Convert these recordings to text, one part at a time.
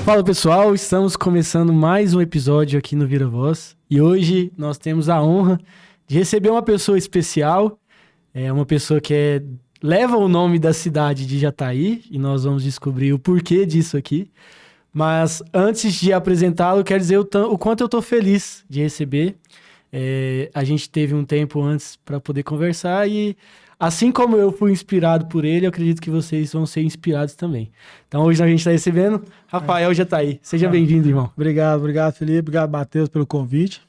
Fala pessoal, estamos começando mais um episódio aqui no Vira Voz e hoje nós temos a honra de receber uma pessoa especial, uma pessoa que leva o nome da cidade de Jataí e nós vamos descobrir o porquê disso aqui. Mas antes de apresentá-lo, quero dizer o quanto eu estou feliz de receber. A gente teve um tempo antes para poder conversar e assim como eu fui inspirado por ele, eu acredito que vocês vão ser inspirados também. Então hoje a gente está recebendo Rafael Jataí. Seja bem-vindo, irmão. Obrigado, Felipe. Obrigado, Matheus, pelo convite.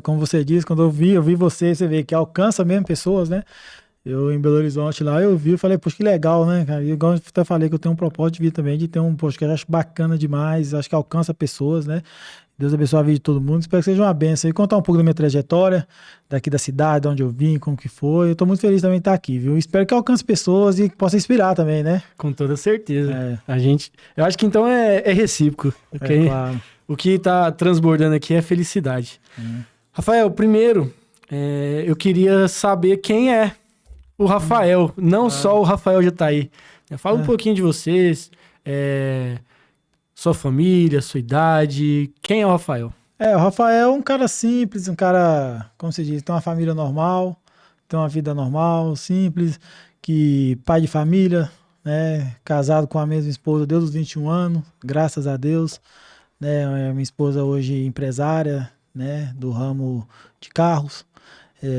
Como você disse, quando eu vi você vê que alcança mesmo pessoas, né? Eu em Belo Horizonte lá, eu falei, poxa, que legal, né, cara? E igual eu até falei que eu tenho um propósito de vida também, de ter um podcast, eu acho bacana demais, acho que alcança pessoas, né? Deus abençoe a vida de todo mundo, espero que seja uma bênção. E contar um pouco da minha trajetória, daqui da cidade, de onde eu vim, como que foi. Eu tô muito feliz também de estar aqui, viu? Espero que alcance pessoas e que possa inspirar também, né? Com toda certeza. Eu acho que então é recíproco. Okay? Claro. O que tá transbordando aqui é felicidade. Rafael, primeiro, eu queria saber quem é o Rafael, não só o Rafael Jataí. Fala um pouquinho de vocês, sua família, sua idade. Quem é o Rafael? O Rafael é um cara simples, um cara, como se diz, tem uma família normal, tem uma vida normal, simples, que pai de família, né, casado com a mesma esposa desde os 21 anos, graças a Deus, né, minha esposa hoje empresária, né, do ramo de carros,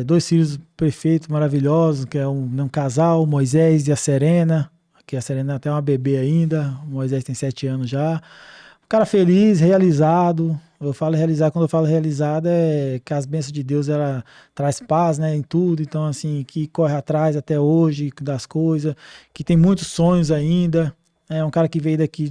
2 filhos perfeitos, maravilhosos, que é um casal, o Moisés e a Serena, que a Serena até uma bebê ainda, o Moisés tem 7 anos já. Um cara feliz, realizado. Eu falo realizar, quando eu falo realizado é que as bênçãos de Deus, ela traz paz, né, em tudo. Então, assim, que corre atrás até hoje das coisas, que tem muitos sonhos ainda. É um cara que veio daqui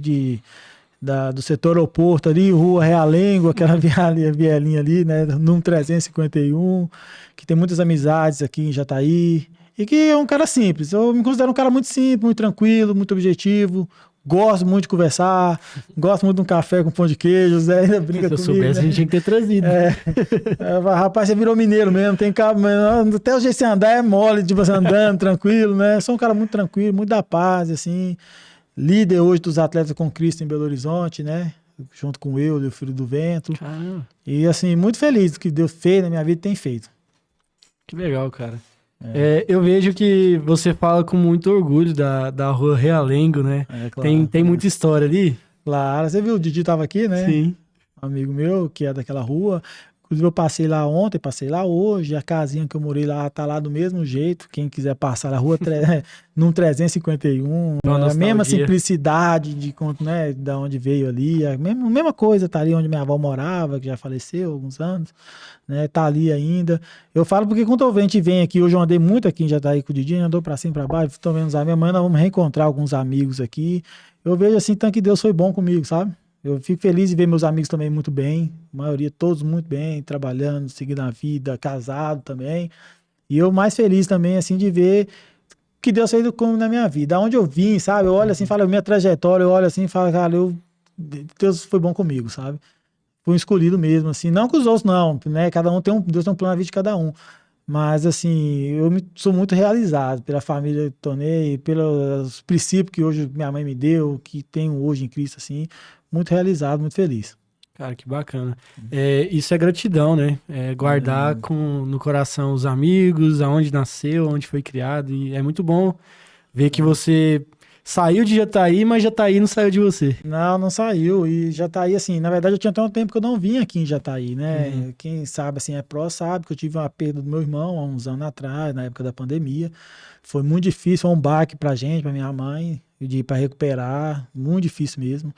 do setor aeroporto ali, Rua Realengo, aquela vielinha ali, né, número 351, que tem muitas amizades aqui em Jataí. E que é um cara simples. Eu me considero um cara muito simples, muito tranquilo, muito objetivo. Gosto muito de conversar. Gosto muito de um café com pão de queijo. Zé ainda brinca comigo. Se eu soubesse, né? A gente tinha que ter trazido. Rapaz, você virou mineiro mesmo. Tem carro, até o jeito de você andar é mole, tipo assim, andando tranquilo, né? Sou um cara muito tranquilo, muito da paz, assim. Líder hoje dos Atletas com Cristo em Belo Horizonte, né? Junto com eu, o Filho do Vento. Caramba. E, assim, muito feliz do que Deus fez na minha vida e tem feito. Que legal, cara. Eu vejo que você fala com muito orgulho da Rua Realengo, né? Claro, tem muita história ali? Claro, você viu, o Didi tava aqui, né? Sim. Um amigo meu, que é daquela rua. Inclusive eu passei lá ontem, passei lá hoje. A casinha que eu morei lá tá lá do mesmo jeito. Quem quiser passar na rua, num 351. A mesma simplicidade né, da onde veio ali. A mesma coisa, tá ali onde minha avó morava, que já faleceu há alguns anos. Né, tá ali ainda. Eu falo porque quando a gente vem aqui, hoje eu andei muito aqui em Jataí com o Didi, andou pra cima e pra baixo, tô vendo os amigos, amanhã nós vamos reencontrar alguns amigos aqui. Eu vejo assim, tanto que Deus foi bom comigo, sabe? Eu fico feliz de ver meus amigos também muito bem, a maioria todos muito bem, trabalhando, seguindo a vida, casado também. E eu mais feliz também, assim, de ver que Deus fez na minha vida, aonde eu vim, sabe? Eu olho assim, falo, minha trajetória, eu olho assim e falo, cara, Deus foi bom comigo, sabe? Fui um escolhido mesmo, assim, não com os outros não, né? Cada um Deus tem um plano na vida de cada um. Mas, assim, sou muito realizado pela família que tornei, pelos princípios que hoje minha mãe me deu, que tenho hoje em Cristo, assim, muito realizado, muito feliz. Cara, que bacana. Isso é gratidão, né? Guardar no coração os amigos, aonde nasceu, onde foi criado, e é muito bom ver que você saiu de Jataí, mas Jataí não saiu de você. Não saiu. E Jataí, assim, na verdade eu tinha até um tempo que eu não vim aqui em Jataí, né? Quem sabe, assim, sabe que eu tive uma perda do meu irmão há uns anos atrás, na época da pandemia. Foi muito difícil, foi um baque pra gente, pra minha mãe, pra recuperar, muito difícil mesmo.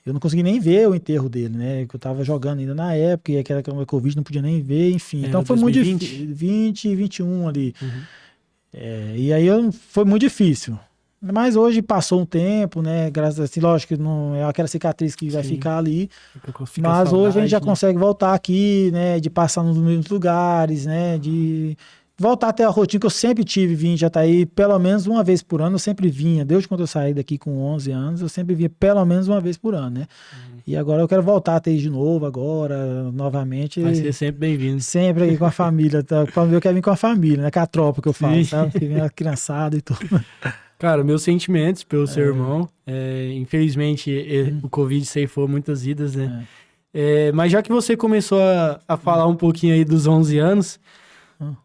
Eu não consegui nem ver o enterro dele, né? Que eu tava jogando ainda na época, e aquela Covid não podia nem ver, enfim. Então foi 2020? Muito difícil. 20 e 21 ali. E aí foi muito difícil. Mas hoje passou um tempo, né? Graças a Deus, lógico que não é aquela cicatriz que vai ficar ali. Mas hoje a gente já consegue voltar aqui, né? De passar nos mesmos lugares, né? De voltar até a rotina que eu sempre tive, vim já tá aí pelo menos uma vez por ano, eu sempre vinha, desde quando eu saí daqui com 11 anos, eu sempre vinha pelo menos uma vez por ano, né? E agora eu quero voltar até de novo agora, novamente. Vai ser sempre bem-vindo. Sempre aí com a família, tá? Quando eu quero vir com a família, né? Com a tropa que eu falo, sabe? Que vem a criançada e tudo. Cara, meus sentimentos pelo seu irmão. Infelizmente, o Covid ceifou muitas vidas, né? Mas já que você começou a falar um pouquinho aí dos 11 anos,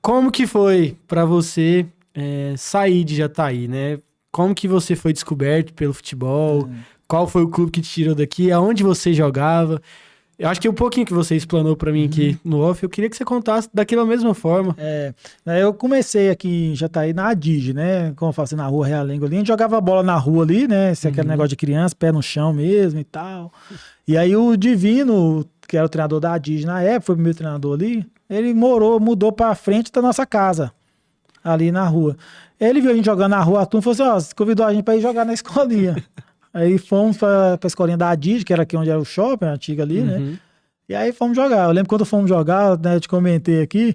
como que foi pra você sair de Jataí, né? Como que você foi descoberto pelo futebol? Qual foi o clube que te tirou daqui? Aonde você jogava? Eu acho que um pouquinho que você explanou pra mim aqui no off, eu queria que você contasse daquela mesma forma. Eu comecei aqui em Jataí na Adige, né? Como eu faço na rua Realengo ali, a gente jogava bola na rua ali, né? Esse aquele negócio de criança, pé no chão mesmo e tal. E aí o Divino, que era o treinador da Adige na época, foi o primeiro treinador ali, ele mudou pra frente da nossa casa, ali na rua. Ele viu a gente jogando na rua, a turma falou assim, convidou a gente pra ir jogar na escolinha. Aí fomos pra escolinha da Adige, que era aqui onde era o shopping, a antiga ali, né? E aí fomos jogar. Eu lembro quando fomos jogar, né, eu te comentei aqui,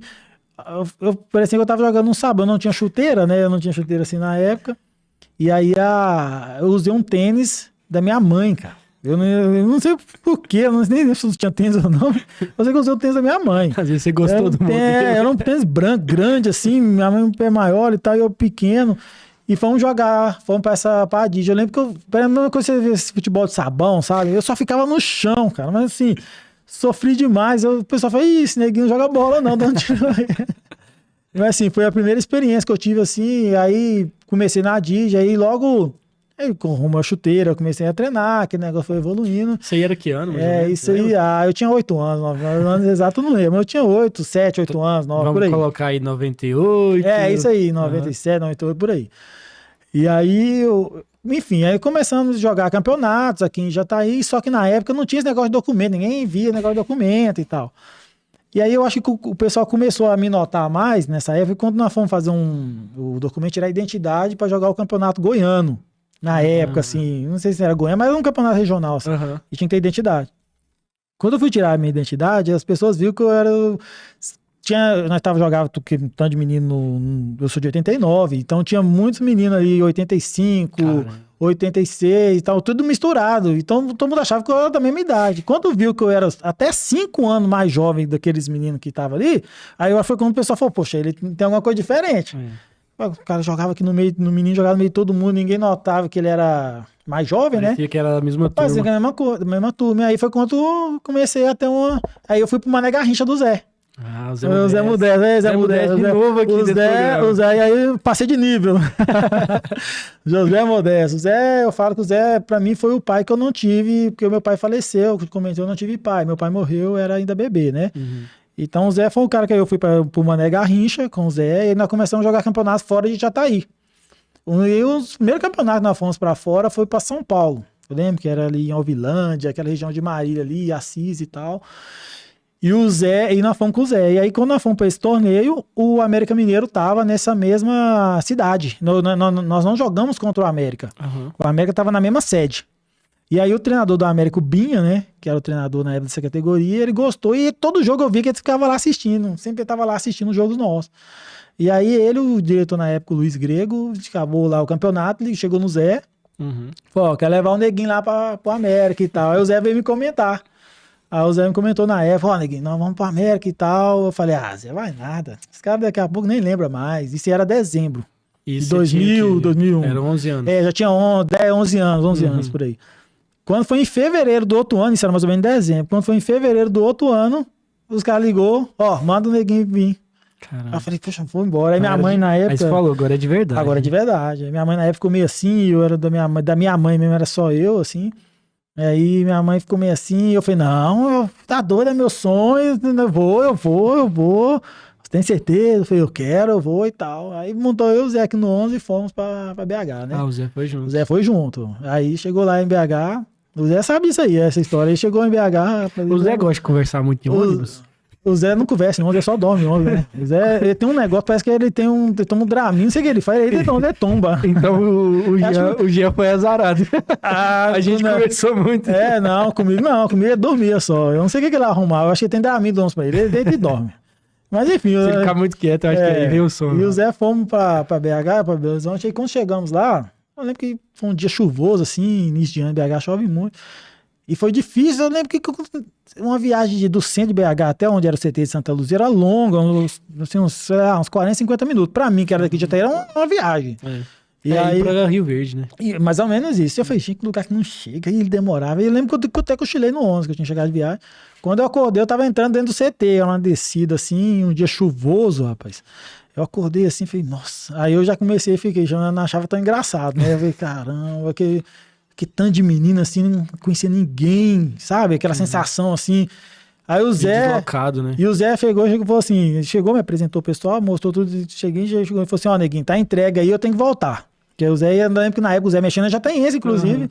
parecia que eu tava jogando um sabão, não tinha chuteira, né? Eu não tinha chuteira assim na época. E aí eu usei um tênis da minha mãe, cara. Eu não sei porquê, eu não sei nem se tinha tênis ou não. Eu sei que eu usei o tênis da minha mãe. Às vezes você gostou do modelo. Era um tênis branco, grande assim, minha mãe um pé maior e tal, e eu pequeno. E fomos jogar, fomos pra Adige. Eu lembro que quando você vê esse futebol de sabão, sabe? Eu só ficava no chão, cara. Mas assim, sofri demais. O pessoal falou, esse neguinho não joga bola não, dá um tiro aí. Mas assim, foi a primeira experiência que eu tive assim. Aí comecei na Adige, aí logo... Aí com rumo à chuteira, eu comecei a treinar, aquele negócio foi evoluindo. Isso aí era que ano? Isso aí, eu tinha 8 anos, 9 anos exato, não lembro. Mas eu tinha 8, 7, 8 anos, 9, por aí. Vamos colocar aí 98. Isso aí, 97, 98, por aí. E aí, enfim, aí começamos a jogar campeonatos aqui em Jataí, só que na época não tinha esse negócio de documento, ninguém via negócio de documento e tal. E aí eu acho que o pessoal começou a me notar mais nessa época, quando nós fomos fazer o documento, tirar a identidade para jogar o campeonato goiano. Na época, assim, não sei se era Goiânia, mas era um campeonato regional, assim, e tinha que ter identidade. Quando eu fui tirar a minha identidade, as pessoas viram que eu era... Nós jogava um tanto de menino, eu sou de 89, então tinha muitos meninos ali, 85, Caramba. 86 e tal, tudo misturado. Então todo mundo achava que eu era da mesma idade. Quando viu que eu era até 5 anos mais jovem daqueles meninos que estavam ali, aí foi quando o pessoal falou, poxa, ele tem alguma coisa diferente. O cara jogava aqui no menino jogava no meio de todo mundo, ninguém notava que ele era mais jovem, Parecia que era a mesma turma. Parecia que era a mesma turma. E aí foi quando eu comecei a ter uma... Aí eu fui pro Mané Garrincha do Zé. O Zé Modesto. Zé Modesto de novo aqui o Zé, e aí eu passei de nível. José Modesto. Eu falo que o Zé, pra mim, foi o pai que eu não tive, porque o meu pai faleceu, eu não tive pai. Meu pai morreu, eu era ainda bebê, né? Então o Zé foi o cara que eu fui pro Mané Garrincha com o Zé, e aí nós começamos a jogar campeonatos fora de Jataí. E os primeiros campeonatos que nós fomos pra fora foi pra São Paulo. Eu lembro que era ali em Alvilândia, aquela região de Marília ali, Assis e tal. E nós fomos com o Zé. E aí, quando nós fomos para esse torneio, o América Mineiro tava nessa mesma cidade. Nós não jogamos contra o América. O América tava na mesma sede. E aí o treinador do América, o Binha, né, que era o treinador na época dessa categoria, ele gostou e todo jogo eu vi que ele ficava lá assistindo, sempre tava lá assistindo os jogos nossos. E aí o diretor na época, o Luiz Grego, acabou lá o campeonato, ele chegou no Zé, falou, quer levar o neguinho lá pro América e tal. Aí o Zé veio me comentar. Aí o Zé me comentou na época, neguinho, nós vamos pro América e tal. Eu falei, Zé, vai nada. Esse cara daqui a pouco nem lembra mais. Isso era dezembro. Isso de 2001. Era 11 anos. Já tinha 11 anos por aí. Quando foi em fevereiro do outro ano, isso era mais ou menos em dezembro, quando foi em fevereiro do outro ano, os caras ligou, manda o neguinho vir. Aí eu falei, poxa, vou embora. Aí minha mãe na época... Aí você falou, agora é de verdade. Agora é de verdade. Aí minha mãe na época ficou meio assim, eu era da minha mãe mesmo, era só eu, assim. Aí minha mãe ficou meio assim, eu falei, não, tá doido, é meu sonho, eu vou. Você tem certeza? Eu falei, eu quero, eu vou e tal. Aí montou eu e o Zé aqui no 11 e fomos pra BH, né? O Zé foi junto. O Zé foi junto. Aí chegou lá em BH... O Zé sabe isso aí, essa história. Ele chegou em BH... O Zé gosta de conversar muito em ônibus? O Zé não conversa em ônibus, ele só dorme em ônibus, né? O Zé, ele tem um negócio, parece que ele toma um Dramin, não sei o que ele faz, ele tomba. Então o Jean foi azarado. A gente conversou muito. Comigo ele dormia só. Eu não sei o que ele arrumava, eu acho que tem Dramin do pra ele deita e dorme. Mas enfim... Se ele ficar muito quieto, eu acho que aí veio o sono. E o Zé fomos pra BH, pra Belo Horizonte, aí quando chegamos lá... Eu lembro que foi um dia chuvoso, assim, início de ano, BH chove muito. E foi difícil, eu lembro que uma viagem do centro de BH até onde era o CT de Santa Luzia era longa, uns 40, 50 minutos. Pra mim, que era daqui de Jataí, era uma viagem. E aí pra Rio Verde, né? Mais ou menos isso. Eu falei, gente, que lugar que não chega. E ele demorava. E eu lembro que eu até cochilei no 11, que eu tinha chegado de viagem. Quando eu acordei, eu tava entrando dentro do CT, uma descida assim, um dia chuvoso, rapaz. Eu acordei assim, falei, nossa. Aí eu já comecei, fiquei, já não achava tão engraçado, né? Eu falei, caramba, que tanto de menina assim, não conhecia ninguém, sabe? Aquela sensação assim. Aí o Zé. Deslocado, né? E o Zé chegou e falou assim: chegou, me apresentou o pessoal, mostrou tudo. Cheguei, chegou e falou assim: ó, neguinho, tá entregue aí, eu tenho que voltar. Porque o Zé, eu lembro que na época o Zé mexendo na Jataense, inclusive,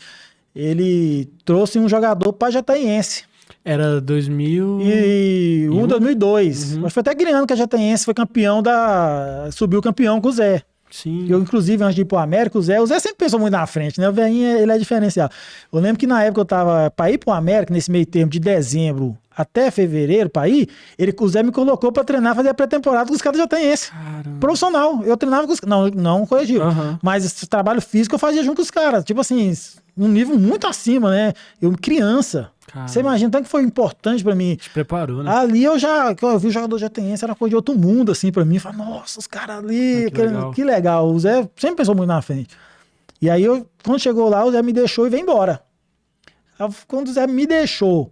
ele trouxe um jogador pra Jataense. Era 2000... 2002. Mas foi até Griano que a Jataense foi campeão subiu campeão com o Zé. Sim. Eu, inclusive, antes de ir pro América, o Zé sempre pensou muito na frente, né? O velhinho, ele é diferencial. Eu lembro que na época eu tava pra ir pro América, nesse meio termo de dezembro até fevereiro, pra ir, o Zé me colocou pra treinar, fazer a pré-temporada com os caras da Jataense. Profissional. Eu treinava com os caras. Não corrigiu. Mas esse trabalho físico eu fazia junto com os caras. Tipo assim, um nível muito acima, né? Eu, criança. Caramba. Você imagina, tanto que foi importante pra mim. Te preparou, né? Ali eu vi o jogador Jataense, era coisa de outro mundo, assim, pra mim. Eu falei, nossa, os caras ali, que legal. O Zé sempre pensou muito na frente. E aí, quando chegou lá, o Zé me deixou e veio embora. Quando o Zé me deixou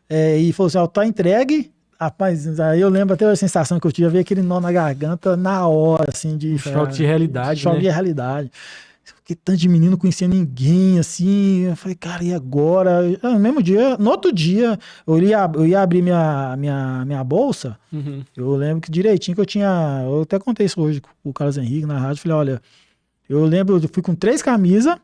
e falou assim, ó, tá entregue. Rapaz, aí eu lembro até a sensação que eu tive, ver aquele nó na garganta na hora, assim, de... choque de realidade, choque de realidade. Porque tanto de menino, não conhecia ninguém, assim. Eu falei, cara, e agora? No mesmo dia, no outro dia, eu ia abrir minha bolsa. Eu lembro que direitinho que eu até contei isso hoje com o Carlos Henrique na rádio. Falei, olha, eu lembro, eu fui com 3 camisas,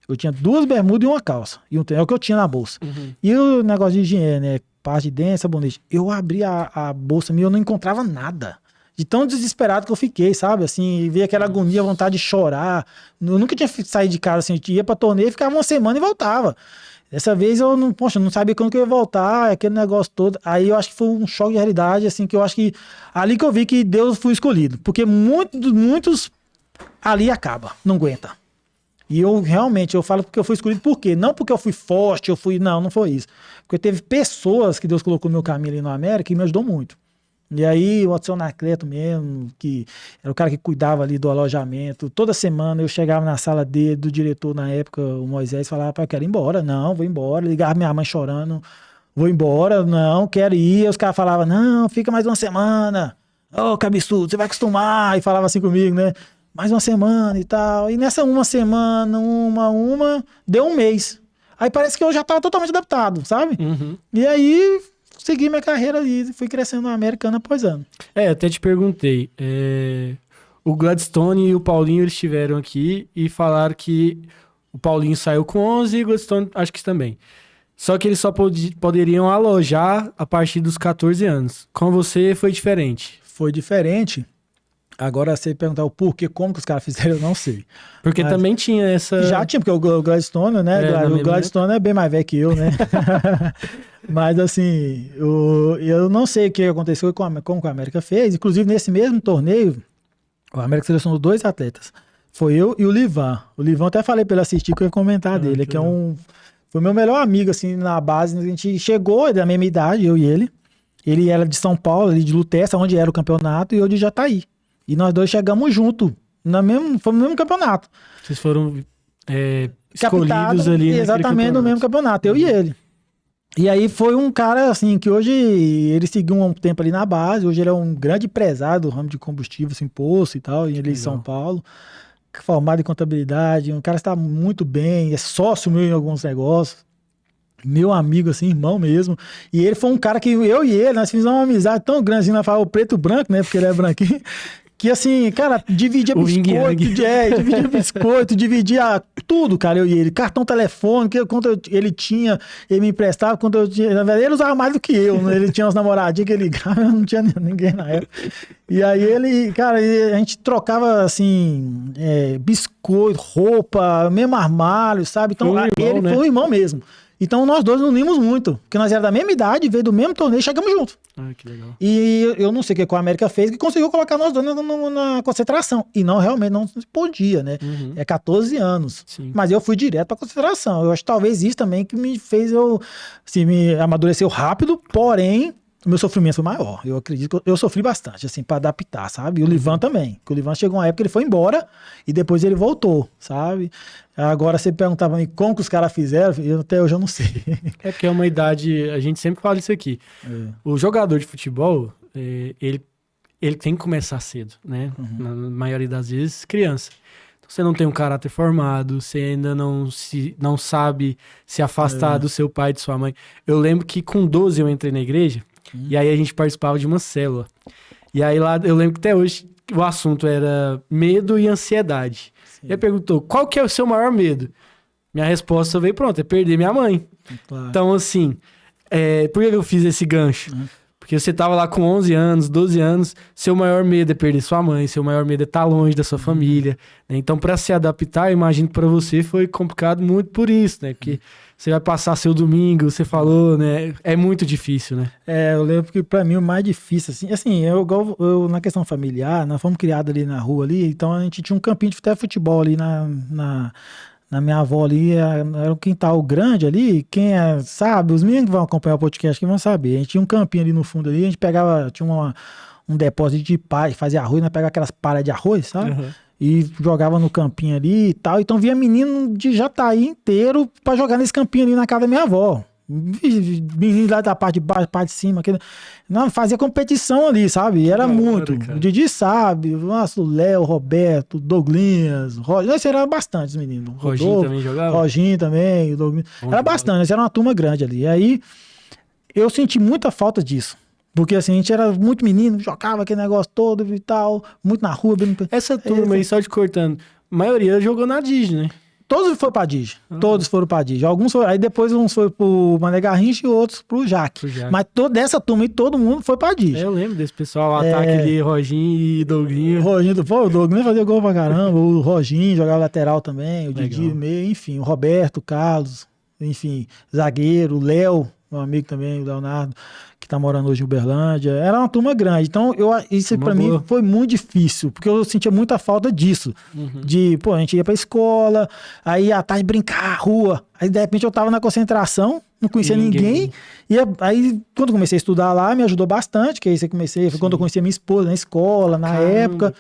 eu tinha 2 bermudas e uma calça. É o que eu tinha na bolsa. E o negócio de higiene, né? Parte de dentro, sabonete. Eu abri a bolsa minha, eu não encontrava nada. De tão desesperado que eu fiquei, sabe? Assim, ver aquela agonia, vontade de chorar. Eu nunca tinha saído de casa, assim, eu ia pra torneio, ficava uma semana e voltava. Dessa vez eu não sabia quando que eu ia voltar, aquele negócio todo. Aí eu acho que foi um choque de realidade, assim, que eu acho que ali que eu vi que Deus foi escolhido. Porque muitos ali acaba, não aguenta. E eu realmente, eu falo porque eu fui escolhido por quê? Não porque eu fui forte, não foi isso. Porque teve pessoas que Deus colocou no meu caminho ali no América e me ajudou muito. E aí o Adson Anacleto mesmo, que era o cara que cuidava ali do alojamento, toda semana eu chegava na sala dele, do diretor na época, o Moisés, falava, pai, eu quero ir embora. Não, vou embora. Ligava minha mãe chorando, vou embora, não, quero ir. Os caras falavam, não, fica mais uma semana. Ô, que absurdo, você vai acostumar. E falava assim comigo, né? Mais uma semana e tal. E nessa uma semana, deu um mês. Aí parece que eu já tava totalmente adaptado, sabe? E aí... segui minha carreira e fui crescendo na América ano após ano. Até te perguntei. O Gladstone e o Paulinho, eles estiveram aqui e falaram que o Paulinho saiu com 11 e o Gladstone acho que também. Só que eles só poderiam alojar a partir dos 14 anos. Com você foi diferente. Foi diferente. Agora, você perguntar o porquê, como que os caras fizeram, eu não sei. Porque também tinha essa... Já tinha, porque o Gladstone, né? O Gladstone é bem mais velho que eu, né? Mas, assim, eu não sei o que aconteceu, como a América fez. Inclusive, nesse mesmo torneio, o América selecionou 2 atletas. Foi eu e o Livan. O Livan, até falei pra ele assistir, que eu ia comentar dele, que foi meu melhor amigo, assim, na base. A gente chegou, da mesma idade, eu e ele. Ele era de São Paulo, ali de Luterça, onde era o campeonato, e eu de Jataí. E nós dois chegamos juntos, foi no mesmo campeonato. Vocês foram escolhidos ali. Exatamente no mesmo campeonato, eu e ele. E aí foi um cara, assim, que hoje ele seguiu um tempo ali na base, hoje ele é um grande empresário do ramo de combustível, assim, poço e tal, em São Paulo, formado em contabilidade, um cara que está muito bem, é sócio meu em alguns negócios, meu amigo, assim, irmão mesmo. E ele foi um cara que eu e ele, nós fizemos uma amizade tão grande, assim, nós falamos preto e branco, né, porque ele é branquinho. Que assim, cara, dividia biscoito, dividia tudo, cara, eu e ele. Cartão telefônico, quanto ele tinha, ele me emprestava, quanto eu tinha. Na verdade, ele usava mais do que eu, né? Ele tinha umas namoradinhas que ele ligava, eu não tinha ninguém na época. E aí ele, cara, a gente trocava assim, biscoito, roupa, mesmo armário, sabe? Então, ele foi um irmão mesmo. Então nós dois nos unimos muito, porque nós éramos da mesma idade, veio do mesmo torneio e chegamos juntos. Ah, que legal. E eu não sei o que a América fez, que conseguiu colocar nós dois na concentração. E realmente não podia, né? É 14 anos. Sim. Mas eu fui direto pra concentração. Eu acho que talvez isso também que me fez me amadureceu rápido, porém, o meu sofrimento foi maior. Eu acredito que eu sofri bastante, assim, pra adaptar, sabe? E o Livan também. Porque o Livan chegou uma época que ele foi embora e depois ele voltou, sabe? Agora, você perguntava pra mim como que os caras fizeram, até hoje eu não sei. É porque é uma idade, a gente sempre fala isso aqui. O jogador de futebol, ele tem que começar cedo, né? Na maioria das vezes, criança. Então, você não tem um caráter formado, você ainda não sabe se afastar do seu pai e de sua mãe. Eu lembro que com 12 eu entrei na igreja, e aí a gente participava de uma célula. E aí lá, eu lembro que até hoje o assunto era medo e ansiedade. Sim. Ele perguntou, qual que é o seu maior medo? Minha resposta veio, pronto, é perder minha mãe. Claro. Então, assim, por que eu fiz esse gancho? Porque você tava lá com 11 anos, 12 anos, seu maior medo é perder sua mãe, seu maior medo é estar longe da sua família, né? Então, para se adaptar, eu imagino que para você foi complicado muito por isso, né? Porque você vai passar seu domingo, você falou, né? É muito difícil, né? Eu lembro que para mim o mais difícil, assim, eu na questão familiar, nós fomos criados ali na rua ali, então a gente tinha um campinho de futebol ali na minha avó ali, era um quintal grande ali, sabe, os meninos que vão acompanhar o podcast que vão saber, a gente tinha um campinho ali no fundo ali, a gente pegava, tinha um depósito de palha, fazia arroz, nós pegava aquelas palhas de arroz, sabe, e jogava no campinho ali e tal, então via menino de Jataí inteiro pra jogar nesse campinho ali na casa da minha avó. Menino lá da parte de baixo, parte de cima, não, fazia competição ali, sabe? Era muito. O Didi sabe, nossa, o Léo, Roberto, Douglinhas, nós era bastante os meninos. Roginho também jogava? Roginho também, era bastante, nós era uma turma grande ali. E aí eu senti muita falta disso. Porque assim, a gente era muito menino, jogava aquele negócio todo e tal, muito na rua. Essa turma aí, só te cortando, a maioria jogou na Disney, né? Todos foram pra Digi. Todos foram pra Digi. Alguns foram, aí depois uns foram pro Mané Garrincha e outros pro Jaque. Mas toda essa turma aí, todo mundo foi pra Digi. Eu lembro desse pessoal, ataque ali, Roginho e Douglinho. O Douglinho fazia gol pra caramba, o Roginho jogava lateral também, o Didi meio, enfim, o Roberto, o Carlos, enfim, zagueiro, o Léo, meu amigo também, o Leonardo, que tá morando hoje em Uberlândia. Era uma turma grande. Então, isso pra mim foi muito difícil, porque eu sentia muita falta disso. A gente ia pra escola, aí à tarde brincar, rua. Aí, de repente, eu tava na concentração, não conhecia ninguém. E aí, quando eu comecei a estudar lá, me ajudou bastante, que aí foi quando eu conheci a minha esposa na escola, na época.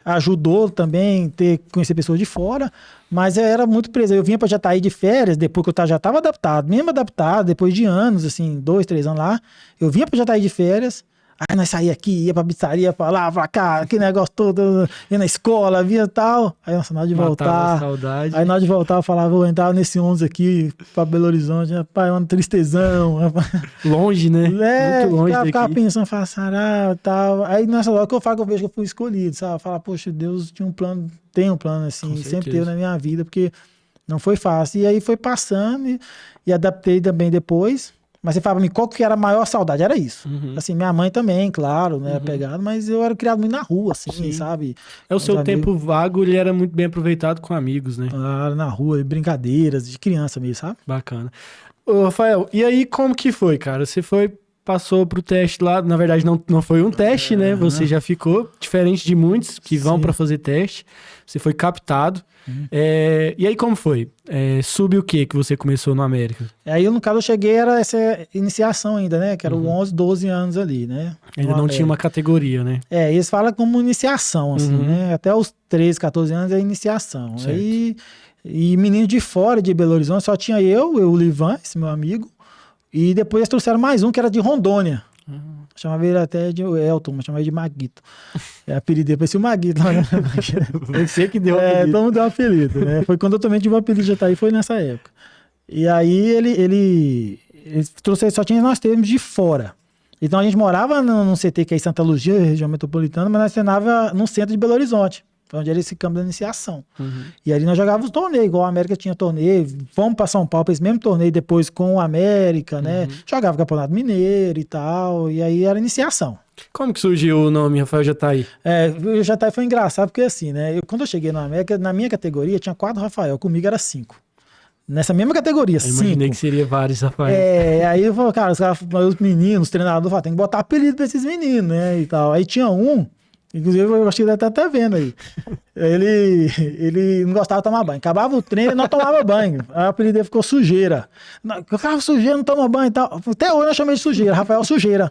Ajudou também conhecer pessoas de fora. Mas eu era muito preso. Eu vinha pra Jataí de férias, depois que eu já tava adaptado, mesmo adaptado, depois de anos, assim, 2, 3 anos lá. Eu vinha pra Jataí de férias, aí nós saía aqui, ia pra pizzaria, pra lá, pra cá, aquele negócio todo, ia na escola, via e tal. Aí, nossa, na hora de voltar. Saudade. Aí na hora de voltar, eu falava, vou entrar nesse 11 aqui pra Belo Horizonte, rapaz, uma tristezão. Longe, né? Muito longe daqui. Ficava pensando, falar, e tal. Aí nessa hora que eu falo, que eu vejo que eu fui escolhido, sabe? Falar, poxa, Deus tinha um plano, tem um plano assim, sempre teve na minha vida, porque não foi fácil. E aí foi passando e adaptei também depois. Mas você fala pra mim, qual que era a maior saudade? Era isso. Assim, minha mãe também, claro, né, pegado, mas eu era criado muito na rua, assim, sabe? O seu tempo vago, ele era muito bem aproveitado com amigos, né? Claro, na rua, brincadeiras, de criança mesmo, sabe? Bacana. Ô, Rafael, e aí como que foi, cara? Você passou pro teste lá, na verdade não foi um teste, né? Você já ficou, diferente de muitos que vão pra fazer teste, você foi captado. E aí como foi? Sub o que você começou no América? Aí no caso eu cheguei, era essa iniciação ainda, né? Que era 11, 12 anos ali, né? Ainda não tinha uma categoria, né? Eles falam como iniciação, assim, né? Até os 13, 14 anos é iniciação. Aí, e menino de fora de Belo Horizonte, só tinha o Livan, esse meu amigo, e depois eles trouxeram mais um que era de Rondônia. Chamava ele até de Elton, mas chamava ele de Maguito. Apelido dele, parecia o Maguito. Você que deu o apelido. Todo mundo deu o apelido, né? Foi quando eu também tive o apelido de Jataí, foi nessa época. E aí ele trouxe, só tinha nós termos de fora. Então a gente morava num CT que é em Santa Luzia, região metropolitana, mas nós treinava no centro de Belo Horizonte, onde era esse campo da iniciação. E ali nós jogávamos torneio, igual a América tinha torneio, fomos para São Paulo para esse mesmo torneio depois com o América, né? Jogava Campeonato Mineiro e tal, e aí era iniciação. Como que surgiu o nome Rafael Jataí? O Jataí foi engraçado, porque assim, né? Quando eu cheguei no América, na minha categoria tinha 4 Rafael, comigo era 5. Nessa mesma categoria, 5. Imaginei que seria vários, Rafael. Aí eu falei, cara, os meninos, os treinadores falaram, tem que botar apelido pra esses meninos, né, e tal. Aí tinha um, Inclusive, eu acho que ele deve estar até vendo aí. Ele não gostava de tomar banho. Acabava o treino e não tomava banho. Aí o apelido dele ficou Sujeira. Eu ficava sujeira, não toma banho e tal. Até hoje eu chamei de Sujeira, Rafael Sujeira.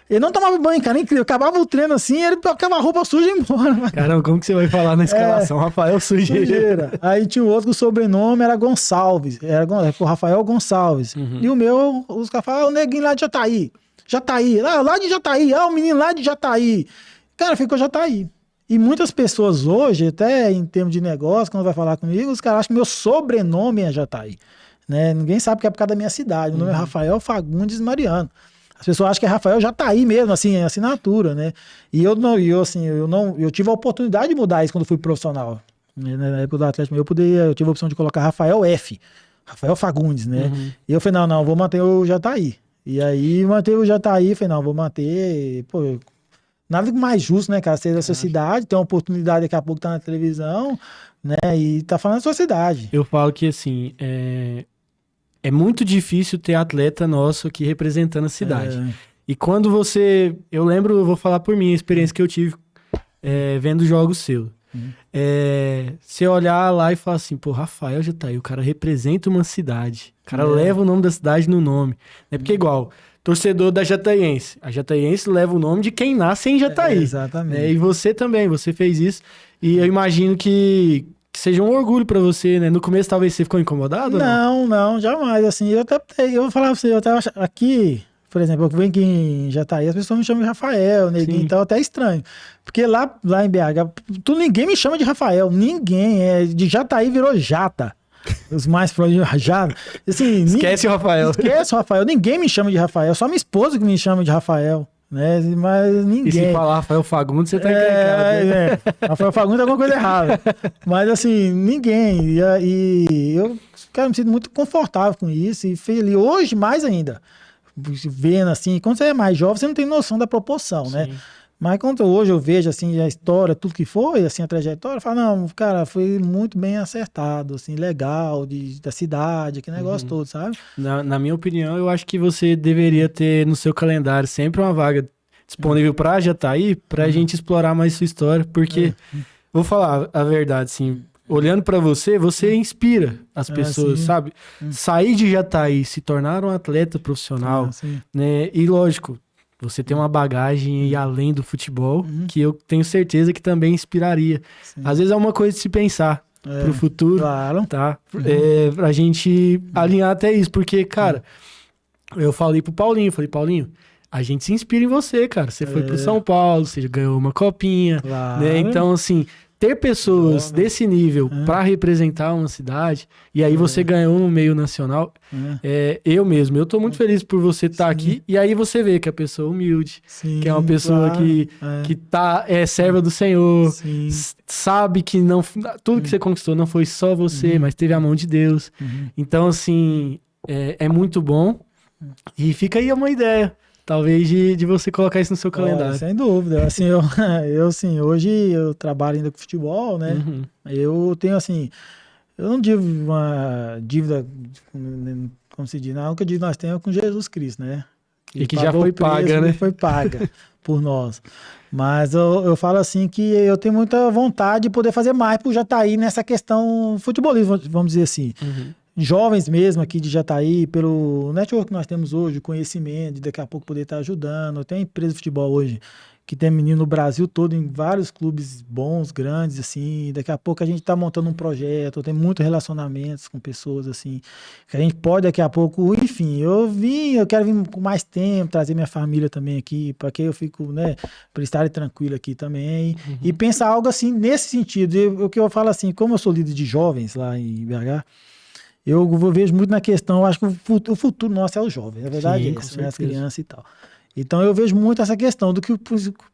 Ele não tomava banho, cara, incrível. Acabava o treino assim, ele colocava a roupa suja e ia embora. Caramba, como que você vai falar na escalação? Rafael Sujeira. Aí tinha o outro que o sobrenome era Gonçalves. Era o Rafael Gonçalves. E o meu, os caras falavam, o neguinho lá de Jataí. Jataí, lá de Jataí. O menino lá de Jataí. Cara, ficou Jataí. E muitas pessoas hoje, até em termos de negócio, quando vai falar comigo, os caras acham que meu sobrenome é Jataí. Né? Ninguém sabe que é por causa da minha cidade. Meu nome é Rafael Fagundes Mariano. As pessoas acham que é Rafael Jataí mesmo, assim, é assinatura, né? E eu tive a oportunidade de mudar isso quando fui profissional. Na época do Atlético, eu tive a opção de colocar Rafael F. Rafael Fagundes, né? E eu falei, não, vou manter o Jataí. E aí, manter o Jataí, falei, não, vou manter, pô... Nada mais justo, né, cara? Ser da sua cidade, ter uma oportunidade daqui a pouco tá na televisão, né? E tá falando da sua cidade. Eu falo que, assim, é muito difícil ter atleta nosso aqui representando a cidade. E quando você... Eu lembro, eu vou falar por mim, a experiência que eu tive vendo jogos seus. Você olhar lá e falar assim, pô, Rafael Jataí, o cara representa uma cidade. O cara leva o nome da cidade no nome. É porque igual... Torcedor da Jataiense. A Jataiense leva o nome de quem nasce em Jataí. Exatamente. E você também, você fez isso. E eu imagino que seja um orgulho pra você, né? No começo talvez você ficou incomodado? Não, jamais. Assim, eu vou falar pra você, eu até aqui, por exemplo, eu venho aqui em Jataí, as pessoas me chamam de Rafael, Neguinho, então até é estranho. Porque lá em BH, ninguém me chama de Rafael, ninguém. De Jataí virou Jata. Os mais próximos já. Assim, esquece o Rafael. Esquece o Rafael. Ninguém me chama de Rafael. Só minha esposa que me chama de Rafael. Né? Mas ninguém. E se falar Rafael Fagundes, você tá encrencado. Né? Rafael Fagundes é alguma coisa errada. Mas assim, ninguém. E eu, cara, me sinto muito confortável com isso. E feliz. Hoje, mais ainda. Vendo assim, quando você é mais jovem, você não tem noção da proporção, Sim. né? Mas quando hoje eu vejo assim a história, tudo que foi, assim, a trajetória, eu falo, não, cara, foi muito bem acertado, assim, legal, da cidade, que negócio todo, sabe? Na minha opinião, eu acho que você deveria ter no seu calendário sempre uma vaga disponível pra Jataí, pra gente explorar mais sua história, porque, vou falar a verdade, assim, olhando pra você inspira as pessoas, sabe? Sair de Jataí, se tornar um atleta profissional, né? E lógico, você tem uma bagagem e além do futebol que eu tenho certeza que também inspiraria. Sim. Às vezes é uma coisa de se pensar pro futuro, tá? Pra gente alinhar até isso, porque, cara, eu falei pro Paulinho, Paulinho, a gente se inspira em você, cara. Você foi pro São Paulo, você ganhou uma copinha, né? Então, assim, ter pessoas desse nível pra representar uma cidade, e aí você ganhou no meio nacional, eu tô muito feliz por você estar aqui, e aí você vê que a pessoa é humilde, que é uma pessoa que serva do Senhor, sabe que não, tudo que você conquistou não foi só você, mas teve a mão de Deus. Então, assim, é muito bom, e fica aí uma ideia. Talvez de você colocar isso no seu calendário. Sem dúvida. Assim, eu hoje eu trabalho ainda com futebol, né? Eu tenho, assim, eu não tive uma dívida, como se diz, não, o que eu digo nós temos é com Jesus Cristo, né? E que já foi paga, né? Foi paga por nós. Mas eu falo assim que eu tenho muita vontade de poder fazer mais por Jataí nessa questão futebolista, vamos dizer assim. Jovens mesmo aqui de Jataí, pelo network que nós temos hoje, o conhecimento, de daqui a pouco poder estar ajudando. Tem empresa de futebol hoje que tem menino no Brasil todo, em vários clubes bons, grandes, assim. Daqui a pouco a gente está montando um projeto, tem muitos relacionamentos com pessoas, assim, que a gente pode daqui a pouco, enfim, eu quero vir com mais tempo, trazer minha família também aqui, para que eu fico, né, para estar tranquilo aqui também. E pensar algo assim, nesse sentido. O que eu falo assim, como eu sou líder de jovens lá em BH, eu vejo muito na questão, acho que o futuro nosso é o jovem, a verdade é isso, né? As crianças e tal. Então eu vejo muito essa questão do que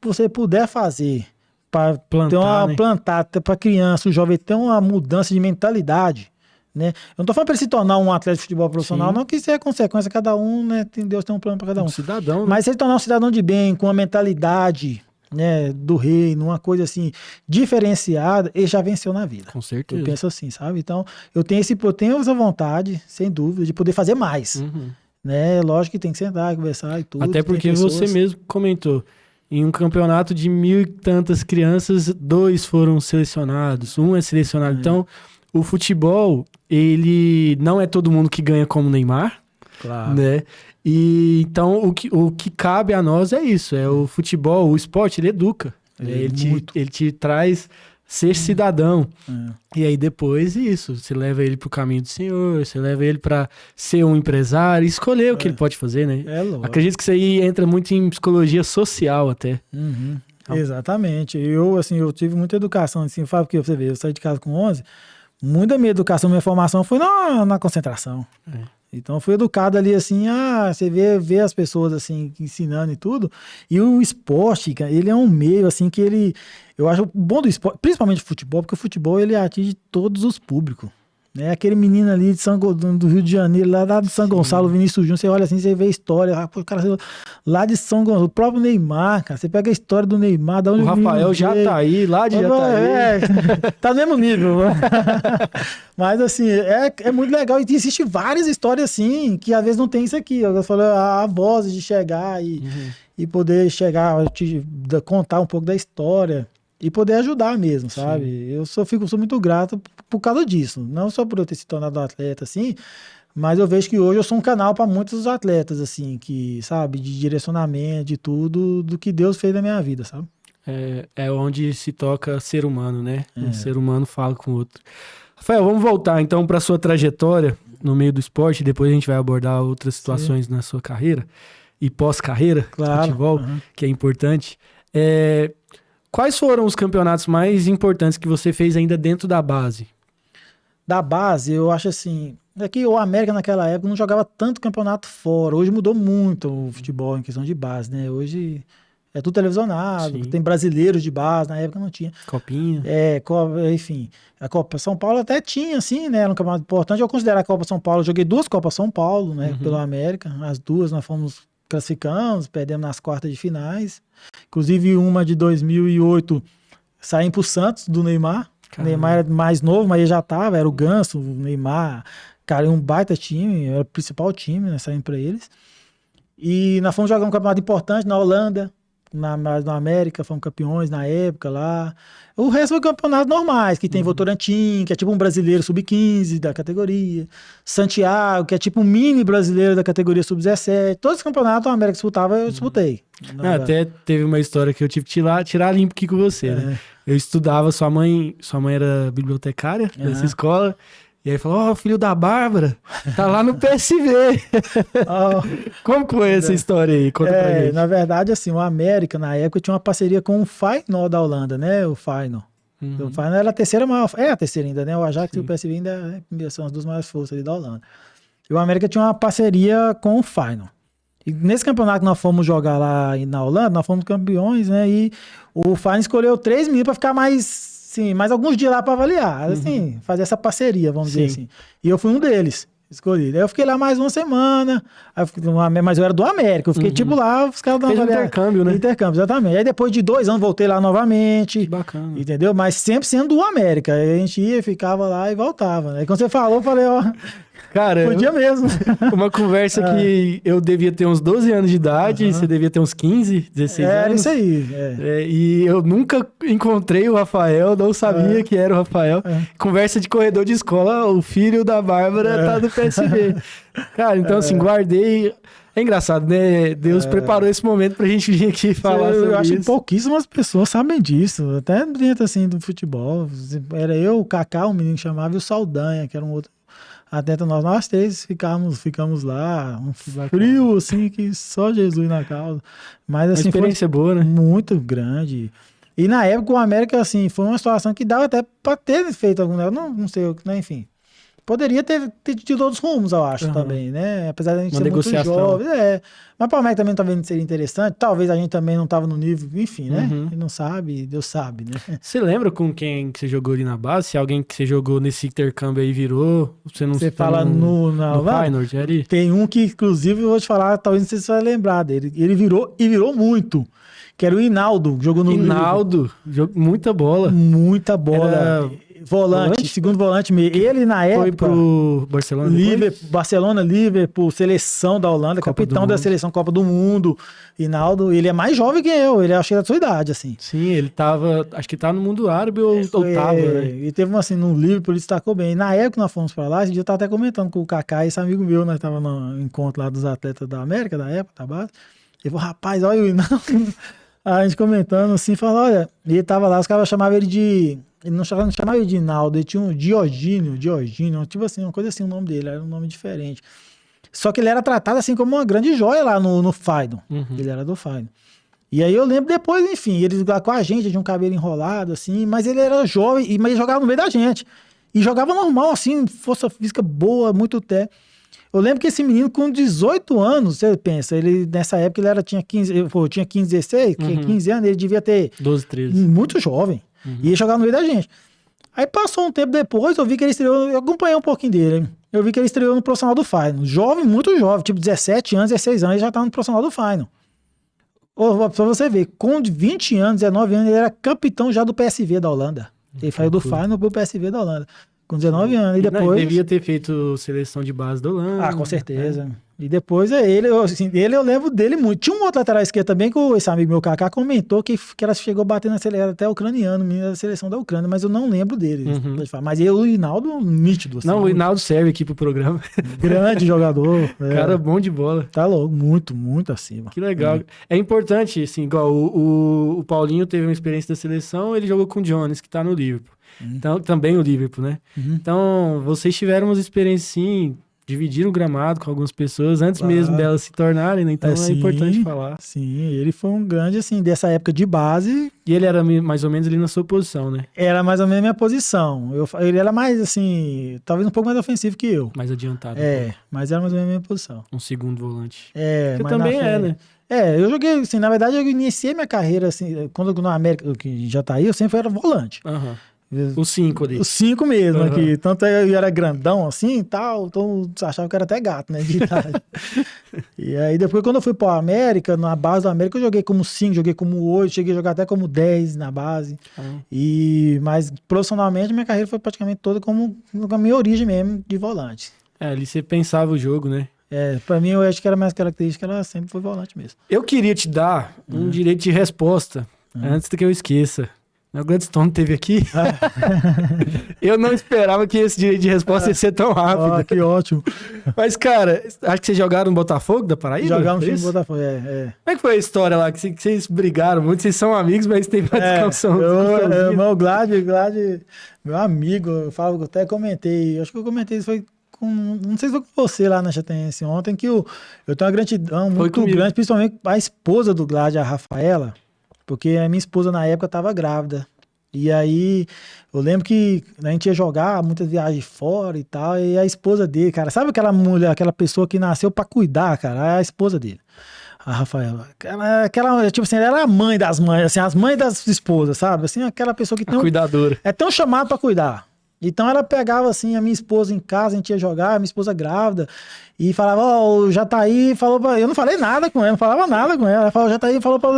você puder fazer para plantar para a criança, o jovem ter uma mudança de mentalidade, né? Eu não tô falando para ele se tornar um atleta de futebol profissional, não, que isso é consequência, cada um, né? Deus tem um plano para cada um. Cidadão, né? Mas se ele tornar um cidadão de bem, com a mentalidade, né, do reino, uma coisa assim diferenciada, ele já venceu na vida. Com certeza. Eu penso assim, sabe? Então, eu tenho essa vontade, sem dúvida, de poder fazer mais. Né? Lógico que tem que sentar, conversar e tudo. Até porque você mesmo comentou, em um campeonato de 1.000 e tantas crianças, 2 foram selecionados, 1 é selecionado. Então, o futebol, ele não é todo mundo que ganha como o Neymar, Claro. né? E então o que cabe a nós é isso, é o futebol, o esporte, ele educa, né? Ele te traz ser cidadão. E aí depois isso, você leva ele pro caminho do Senhor, você leva ele para ser um empresário, escolher o que ele pode fazer, né? Acredito que isso aí entra muito em psicologia social até. Exatamente. Eu tive muita educação, assim, Fábio, porque você vê, eu saí de casa com 11, muita minha educação, minha formação foi na concentração. Então, eu fui educado ali, assim, você vê as pessoas, assim, ensinando e tudo. E o esporte, cara, ele é um meio, assim, que eu acho bom do esporte, principalmente o futebol, porque o futebol, ele atinge todos os públicos. Né? Aquele menino ali do Rio de Janeiro, lá de São Gonçalo, Vinícius Júnior, você olha assim, você vê a história, o cara lá de São Gonçalo, o próprio Neymar, cara, você pega a história do Neymar, da onde o Rafael já tá aí, lá de Jataí. Tá no mesmo nível. Mas assim, é muito legal, e existem várias histórias assim, que às vezes não tem isso aqui, eu falo, a voz de chegar e poder chegar, contar um pouco da história, e poder ajudar mesmo, sabe? Sim. Eu sou muito grato por causa disso. Não só por eu ter se tornado atleta, assim, mas eu vejo que hoje eu sou um canal para muitos atletas, assim, que, sabe, de direcionamento, de tudo, do que Deus fez na minha vida, sabe? É onde se toca ser humano, né? Um ser humano fala com o outro. Rafael, vamos voltar então para sua trajetória no meio do esporte, depois a gente vai abordar outras situações na sua carreira e pós-carreira, futebol, que é importante. Quais foram os campeonatos mais importantes que você fez ainda dentro da base? Da base, eu acho assim, que o América naquela época não jogava tanto campeonato fora. Hoje mudou muito o futebol em questão de base, né? Hoje é tudo televisionado, tem brasileiros de base, na época não tinha. Copinha. Enfim, a Copa São Paulo até tinha, assim, né? Era um campeonato importante. Eu considero a Copa São Paulo, eu joguei 2 Copas São Paulo, né? Pelo América, as 2 nós classificamos, perdemos nas quartas de finais. Inclusive uma de 2008, saímos pro Santos, do Neymar. Caramba. O Neymar era mais novo, mas ele já tava, era o Ganso, o Neymar, cara, um baita time, era o principal time, né, saímos pra eles. E nós fomos jogar um campeonato importante na Holanda, na América, fomos campeões na época lá. O resto foi campeonatos normais, que tem Votorantim, que é tipo um brasileiro sub-15 da categoria. Santiago, que é tipo um mini brasileiro da categoria sub-17. Todos os campeonatos a América disputava, eu disputei. Até teve uma história que eu tive que tirar limpo aqui com você, né? Eu estudava, sua mãe era bibliotecária dessa escola. E aí falou, filho da Bárbara, tá lá no PSV. Como foi essa história aí? Conta pra gente. Na verdade, assim, o América, na época, tinha uma parceria com o Feyenoord da Holanda, né? O Feyenoord. O Feyenoord era a terceira maior, é a terceira ainda, né? O Ajax e o PSV ainda são as 2 maiores forças ali da Holanda. E o América tinha uma parceria com o Feyenoord. E nesse campeonato que nós fomos jogar lá na Holanda, nós fomos campeões, né? E o Feyenoord escolheu 3 meninos pra ficar mais alguns dias lá para avaliar, assim, fazer essa parceria, vamos dizer assim. E eu fui um deles, escolhido. Aí eu fiquei lá mais uma semana, mas eu era do América, eu fiquei tipo lá, os caras dando intercâmbio, né? Intercâmbio, exatamente. Aí depois de 2 anos voltei lá novamente. Que bacana. Entendeu? Mas sempre sendo do América. Aí a gente ia, ficava lá e voltava. Aí quando você falou, eu falei, cara, podia mesmo. Uma conversa que eu devia ter uns 12 anos de idade, você devia ter uns 15, 16 anos. Era isso aí. E eu nunca encontrei o Rafael, não sabia que era o Rafael. Conversa de corredor de escola, o filho da Bárbara tá no PSV. Cara, então assim, guardei. É engraçado, né? Deus preparou esse momento pra gente vir aqui falar sobre isso. Eu acho que pouquíssimas pessoas sabem disso. Até dentro, assim, do futebol. Era eu, o Kaká, um menino que chamava, e o Saldanha, que era um outro atleta. Nós 3 ficamos lá. Um frio, assim, que só Jesus na causa. Mas, assim, uma experiência boa, né? Muito grande. E na época o América, assim, foi uma situação que dava até pra ter feito algum negócio. Não sei o que, né? Enfim. Poderia ter tido outros rumos, eu acho, também, né? Apesar da gente ser muito jovem. Mas para o América também talvez não seria interessante. Talvez a gente também não estava no nível, enfim, né? Ele não sabe, Deus sabe, né? Você lembra com quem que você jogou ali na base? Se alguém que você jogou nesse intercâmbio aí virou? Você fala no Feyenoord, ali? Tem um que, inclusive, eu vou te falar, talvez não sei se você vai lembrar dele. Ele virou muito. que era o Hinaldo, jogou no Hinaldo, muita bola. Muita bola. Era volante, segundo volante mesmo. Ele, na época... Foi pro Barcelona Barcelona, Liverpool, seleção da Holanda, capitão da seleção Copa do Mundo. Hinaldo, ele é mais jovem que eu, ele acho que é da sua idade, assim. Sim, ele tava, acho que no mundo árabe ou tava, né? E teve um, assim, no Liverpool, ele destacou bem. E na época que nós fomos pra lá, esse dia eu tava até comentando com o Kaká, esse amigo meu, nós tava no encontro lá dos atletas da América, da época, da base. Ele falou, rapaz, olha o Hinaldo. A gente comentando assim, falou, olha, ele tava lá, os caras chamavam ele de... Ele não chamava ele de Hinaldo, ele tinha um Diogínio, tipo assim, uma coisa assim, o nome dele, era um nome diferente. Só que ele era tratado assim como uma grande joia lá no Feyenoord. Ele era do Feyenoord. E aí eu lembro depois, enfim, ele jogava com a gente, tinha um cabelo enrolado, assim, mas ele era jovem, mas ele jogava no meio da gente. E jogava normal, assim, força física boa, muito até. Eu lembro que esse menino com 18 anos, você pensa, ele nessa época ele tinha 15, 16, 15 anos, ele devia ter... 12, 13. Muito jovem. E ia jogar no meio da gente. Aí passou um tempo depois, eu vi que ele estreou, eu acompanhei um pouquinho dele. Eu vi que ele estreou no profissional do Feyenoord. Jovem, muito jovem, tipo 17 anos, 16 anos, ele já tá no profissional do Feyenoord. Pra você ver, com 20 anos, 19 anos, ele era capitão já do PSV da Holanda. Ele saiu do Feyenoord pro PSV da Holanda. Com 19 anos. E depois... Não, ele devia ter feito seleção de base da Holanda. Ah, com certeza. E depois eu lembro dele muito. Tinha um outro lateral esquerdo também, que esse amigo meu, Kaká, comentou que ela chegou a bater até ucraniano, menino da seleção da Ucrânia, mas eu não lembro dele. Mas o Hinaldo, nítido. Assim, não, o Hinaldo serve aqui pro programa. Grande jogador. Cara bom de bola. Tá louco, muito, muito acima. Que legal. É importante, assim, igual o Paulinho teve uma experiência da seleção, ele jogou com o Jones, que tá no Liverpool. Então, também o Liverpool, né? Então, vocês tiveram umas experiências, sim, dividiram o gramado com algumas pessoas antes mesmo delas se tornarem, né? Então é importante falar. Sim, ele foi um grande, assim, dessa época de base. E ele era mais ou menos ali na sua posição, né? Era mais ou menos a minha posição. Ele era mais, assim, talvez um pouco mais ofensivo que eu. Mais adiantado. Mas era mais ou menos a minha posição. Um segundo volante. Mas também né? Eu joguei, assim, na verdade eu iniciei minha carreira, assim, quando no América, que já tá aí, eu sempre era volante. Os 5 ali. Os 5 mesmo aqui. Tanto eu era grandão assim e tal, então achava que era até gato, né? De idade. E aí depois quando eu fui pro América, na base do América, eu joguei como 5, joguei como 8, cheguei a jogar até como 10 na base. Mas profissionalmente minha carreira foi praticamente toda com a minha origem mesmo de volante. Ali você pensava o jogo, né? Pra mim eu acho que era mais característica, ela sempre foi volante mesmo. Eu queria te dar um direito de resposta, antes do que eu esqueça. O Gladstone teve aqui. Eu não esperava que esse direito de resposta ia ser tão rápido. Que ótimo. Mas, cara, acho que vocês jogaram no Botafogo da Paraíba? Jogamos no Botafogo, Como é que foi a história lá? Que vocês brigaram muito, vocês são amigos, mas tem uma discussão. Meu Glad, meu amigo, eu até comentei, acho que eu comentei isso foi não sei se foi com você lá na Chatense ontem, que eu tenho uma gratidão muito grande, principalmente a esposa do Glad, a Rafaela, porque a minha esposa na época estava grávida. E aí, eu lembro que a gente ia jogar muitas viagens fora e tal, e a esposa dele, cara, sabe aquela mulher, aquela pessoa que nasceu pra cuidar, cara? É a esposa dele, a Rafaela. Aquela, tipo assim, ela era a mãe das mães, assim, as mães das esposas, sabe? Assim, aquela pessoa que tem cuidadora. É tão chamado pra cuidar. Então ela pegava assim a minha esposa em casa, a gente ia jogar, a minha esposa grávida, e falava, já tá aí, falou pra... Eu não falei nada com ela, não falava nada com ela. Ela falou, já tá aí, falou pra...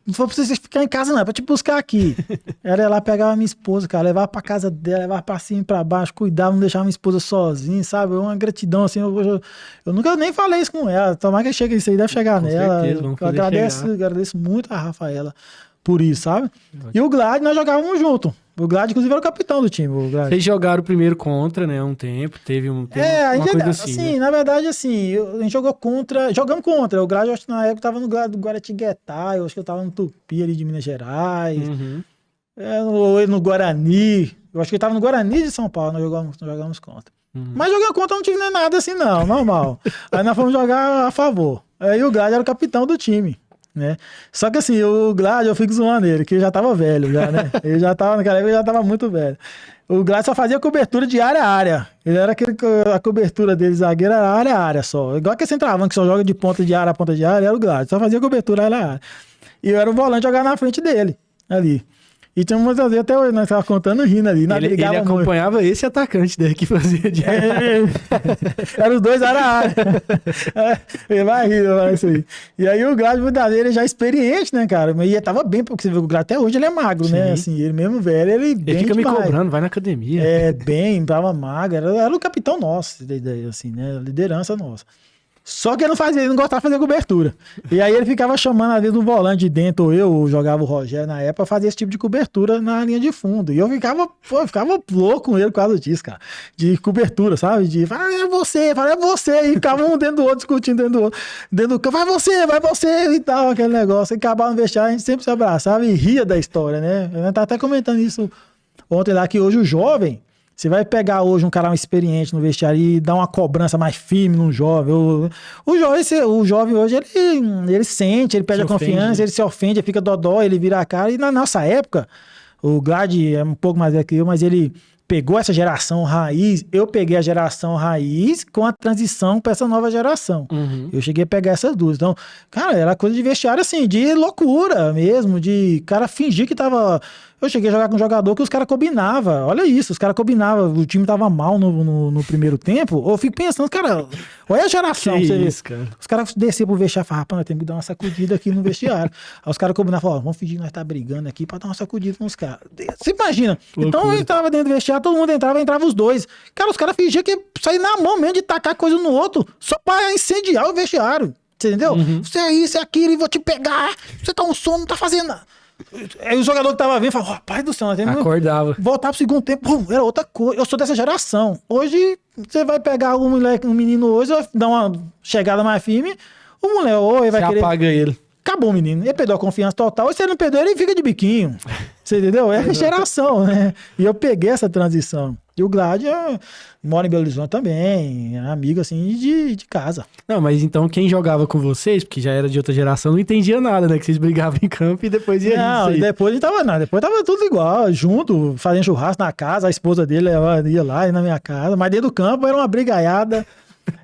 Não foi pra você ficar em casa, não, é pra te buscar aqui. Ela ia lá, pegava a minha esposa, cara, levava pra casa dela, levava pra cima e pra baixo, cuidava, não deixava minha esposa sozinha, sabe? Uma gratidão, assim, eu nunca nem falei isso com ela. Tomara que chegue isso aí, deve chegar com nela. Certeza, eu agradeço muito a Rafaela por isso, sabe? E o Glad, nós jogávamos junto. O Glad, inclusive, era o capitão do time. Vocês jogaram primeiro contra, né? Um tempo, teve uma coisa assim, né? Na verdade, assim, a gente jogamos contra. O Glad, eu acho que na época tava no Guaratinguetá, eu acho que eu tava no Tupi ali de Minas Gerais. Ou no Guarani. Eu acho que ele tava no Guarani de São Paulo, nós jogamos contra. Mas jogar contra não tive nem nada assim, não, normal. Aí nós fomos jogar a favor. Aí o Glad era o capitão do time. Né? Só que assim, o Glad, eu fico zoando ele, que ele já tava velho, já, né? Ele já tava, naquela época, ele já tava muito velho. O Glad só fazia cobertura de área a área. Ele era a cobertura dele, zagueiro, era área a área só. Igual que centroavante, que só joga de ponta de área a ponta de área, era o Glad. Só fazia cobertura área a área. E eu era o volante jogar na frente dele, ali. E tinha muitas vezes, até hoje, nós estávamos contando rindo ali. Ele acompanhava muito. Esse atacante daí que fazia de Era os dois era a área. Ele vai rir, vai isso aí. E aí o Glad, muitas vezes, ele já é experiente, né, cara? E ele tava bem, porque você vê que o Glad até hoje ele é magro, né? Assim, ele mesmo velho, ele bem fica demais. Me cobrando, vai na academia. Bem, tava magro. Era o capitão nosso, assim, né? Liderança nossa. Só que ele não gostava de fazer cobertura. E aí ele ficava chamando, às vezes, um volante de dentro, ou eu jogava o Rogério na época, pra fazer esse tipo de cobertura na linha de fundo. E eu ficava louco com ele por causa disso, cara. De cobertura, sabe? De, é você. E ficava um dentro do outro, discutindo dentro do campo, vai você, e tal, aquele negócio. E acabava no vestiário, a gente sempre se abraçava e ria da história, né? Eu tava até comentando isso ontem lá, que hoje o jovem, você vai pegar hoje um cara experiente no vestiário e dar uma cobrança mais firme num jovem. O jovem hoje, ele sente, ele perde a confiança, ele se ofende, ele fica dodó, ele vira a cara. E na nossa época, o Glad é um pouco mais velho que eu, mas ele pegou essa geração raiz. Eu peguei a geração raiz com a transição para essa nova geração. Uhum. Eu cheguei a pegar essas duas. Então, cara, era coisa de vestiário assim, de loucura mesmo, de cara fingir que tava... Eu cheguei a jogar com um jogador que os caras combinavam. Olha isso, os caras combinavam. O time tava mal no primeiro tempo. Eu fico pensando, cara, olha a geração. Que você isso, cara. Os caras desciam pro vestiário e falavam, rapaz, nós temos que dar uma sacudida aqui no vestiário. Aí os caras combinavam, falavam, vamos fingir que nós tá brigando aqui pra dar uma sacudida nos caras. Você imagina. Loucura. Então eu entrava dentro do vestiário, todo mundo entrava os dois. Cara, os caras fingiam que sair na mão mesmo de tacar coisa no outro, só pra incendiar o vestiário. Você entendeu? Uhum. Você é isso, é aquilo, e vou te pegar. Você tá um sono, não tá fazendo nada. Aí o jogador que tava vindo falou, rapaz do céu, nós temos acordava. Voltar pro segundo tempo, era outra coisa. Eu sou dessa geração. Hoje, você vai pegar um menino hoje, vai dar uma chegada mais firme, o moleque, ou ele vai querer... apaga ele. Acabou o menino. Ele perdeu a confiança total. E se ele não perdeu, ele fica de biquinho. Você entendeu? É a geração, né? E eu peguei essa transição. E o Glad mora em Belo Horizonte também, é amigo, assim, de casa. Não, mas então quem jogava com vocês, porque já era de outra geração, não entendia nada, né? Que vocês brigavam em campo e depois ia Não, e depois a gente tava nada. Depois tava tudo igual, junto, fazendo churrasco na casa, a esposa dele ia lá, ia na minha casa. Mas dentro do campo era uma brigaiada.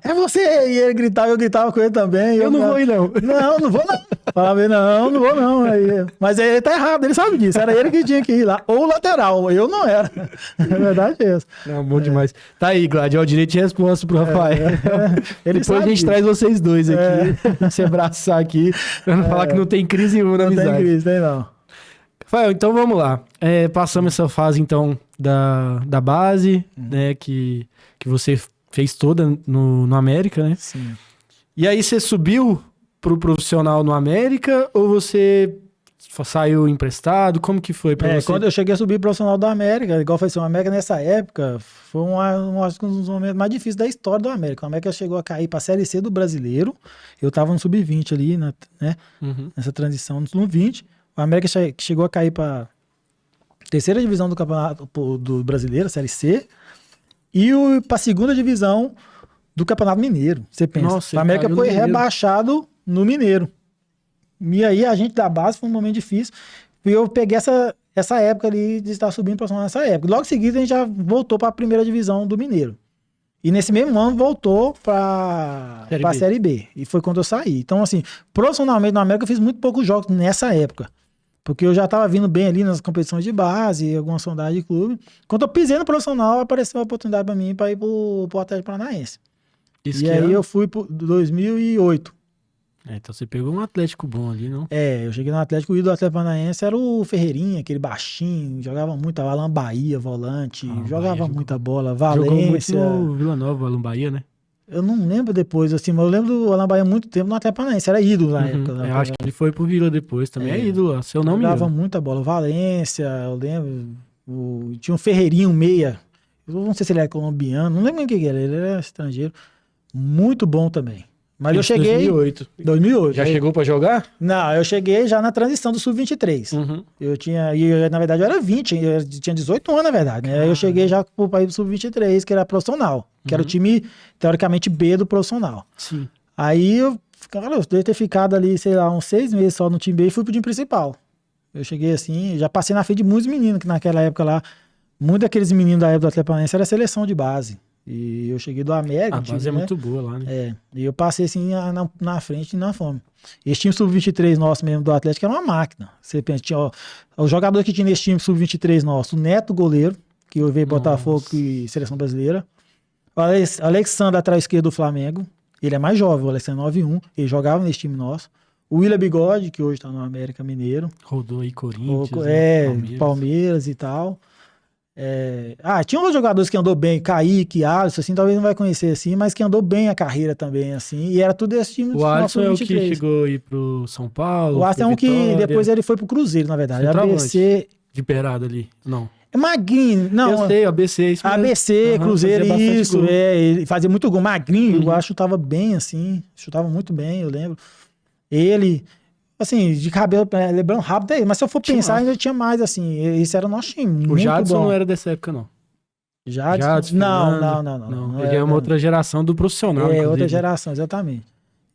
É você! E ele gritava, eu gritava com ele também. Eu não vou ir, não. Não vou não. Falava, não vou não. Mas ele tá errado, ele sabe disso. Era ele que tinha que ir lá. Ou lateral, eu não era. A verdade é essa. Não, bom demais. Tá aí, Glad, o direito de resposta pro Rafael. Depois a gente traz vocês dois aqui, se abraçar aqui, pra não falar que não tem crise nenhuma na amizade. Não tem crise, tem não. Rafael, então vamos lá. Passamos essa fase, então, da base, né, que você fez toda no América, né? Sim. E aí você subiu pro profissional no América ou você saiu emprestado? Como que foi pra você? Quando eu cheguei a subir profissional do América, igual foi assim, o América nessa época foi um dos momentos mais difíceis da história do América. O América chegou a cair pra Série C do Brasileiro. Eu tava no Sub-20 ali, né? Nessa transição no Sub-20. O América chegou a cair pra terceira divisão do Campeonato do Brasileiro, Série C. E para a segunda divisão do Campeonato Mineiro, você pensa. Nossa, o América foi rebaixado no Mineiro. E aí a gente da base foi um momento difícil. E eu peguei essa época ali de estar subindo para nessa época. Logo em seguida a gente já voltou para a primeira divisão do Mineiro. E nesse mesmo ano voltou para a Série B. E foi quando eu saí. Então assim, profissionalmente no América eu fiz muito poucos jogos nessa época. Porque eu já estava vindo bem ali nas competições de base, alguma sondagem de clube. Quando eu pisei no profissional, apareceu uma oportunidade para mim para ir pro Atlético Paranaense. Isso e aí eu fui pro 2008. Então você pegou um Atlético bom ali, não? Eu cheguei no Atlético, o ídolo do Atlético Paranaense era o Ferreirinha, aquele baixinho, jogava muito, Alan Bahia, volante, jogava muita bola, Valência. Jogou muito no Vila Nova, Alan Bahia, né? Eu não lembro depois, assim, mas eu lembro do Alan Bahia há muito tempo no Atlético Paranaense, era ídolo na época. Eu acho que ele foi pro Vila depois também, é ídolo, se eu não me engano. Jogava muita bola, Valência, eu lembro, tinha um Ferreirinho meia, eu não sei se ele era colombiano, não lembro nem o que era, ele era estrangeiro, muito bom também. Mas eu cheguei... 2008. Já chegou pra jogar? Não, eu cheguei já na transição do Sub-23. Eu tinha... na verdade, eu era 20, eu tinha 18 anos, na verdade, né? Eu cheguei já pro país do Sub-23, que era profissional. Que era o time, teoricamente, B do profissional. Sim. Aí, eu devia ter ficado ali, sei lá, uns 6 meses só no time B e fui pro time principal. Eu cheguei assim, já passei na frente de muitos meninos, que naquela época lá, muitos daqueles meninos da época do Atlético Paranaense era seleção de base. E eu cheguei do América. A base é muito boa lá, né? E eu passei assim na frente e na fome. Esse time sub-23 nosso mesmo do Atlético era uma máquina. Você pensa, tinha, o jogador que tinha nesse time sub-23 nosso, o Neto, goleiro, que eu veio Botafogo e Seleção Brasileira. O Alexandre, atrás esquerdo do Flamengo. Ele é mais jovem, o Alexandre 9-1. Ele jogava nesse time nosso. O William Bigode, que hoje tá no América Mineiro. Rodou aí Corinthians, Palmeiras e tal. Tinha outros jogadores que andou bem, Kaique, Alisson, assim, talvez não vai conhecer assim, mas que andou bem a carreira também, assim, e era tudo esse time. O Alisson é o que chegou aí pro São Paulo. O Alisson é um que depois ele foi pro Cruzeiro, na verdade. ABC. De Perada ali, não. É magrinho, não. Eu sei, ABC, isso mesmo. ABC, Cruzeiro, isso, ele fazia muito gol, magrinho, eu acho que chutava bem, assim, chutava muito bem, eu lembro. Ele, assim, de cabelo, lembrando rápido aí, mas se eu for pensar, ainda tinha mais, assim, esse era o nosso time, o Jadson não era dessa época, não. Jadson? Não. Ele é uma outra geração do profissional, inclusive. Outra geração, exatamente.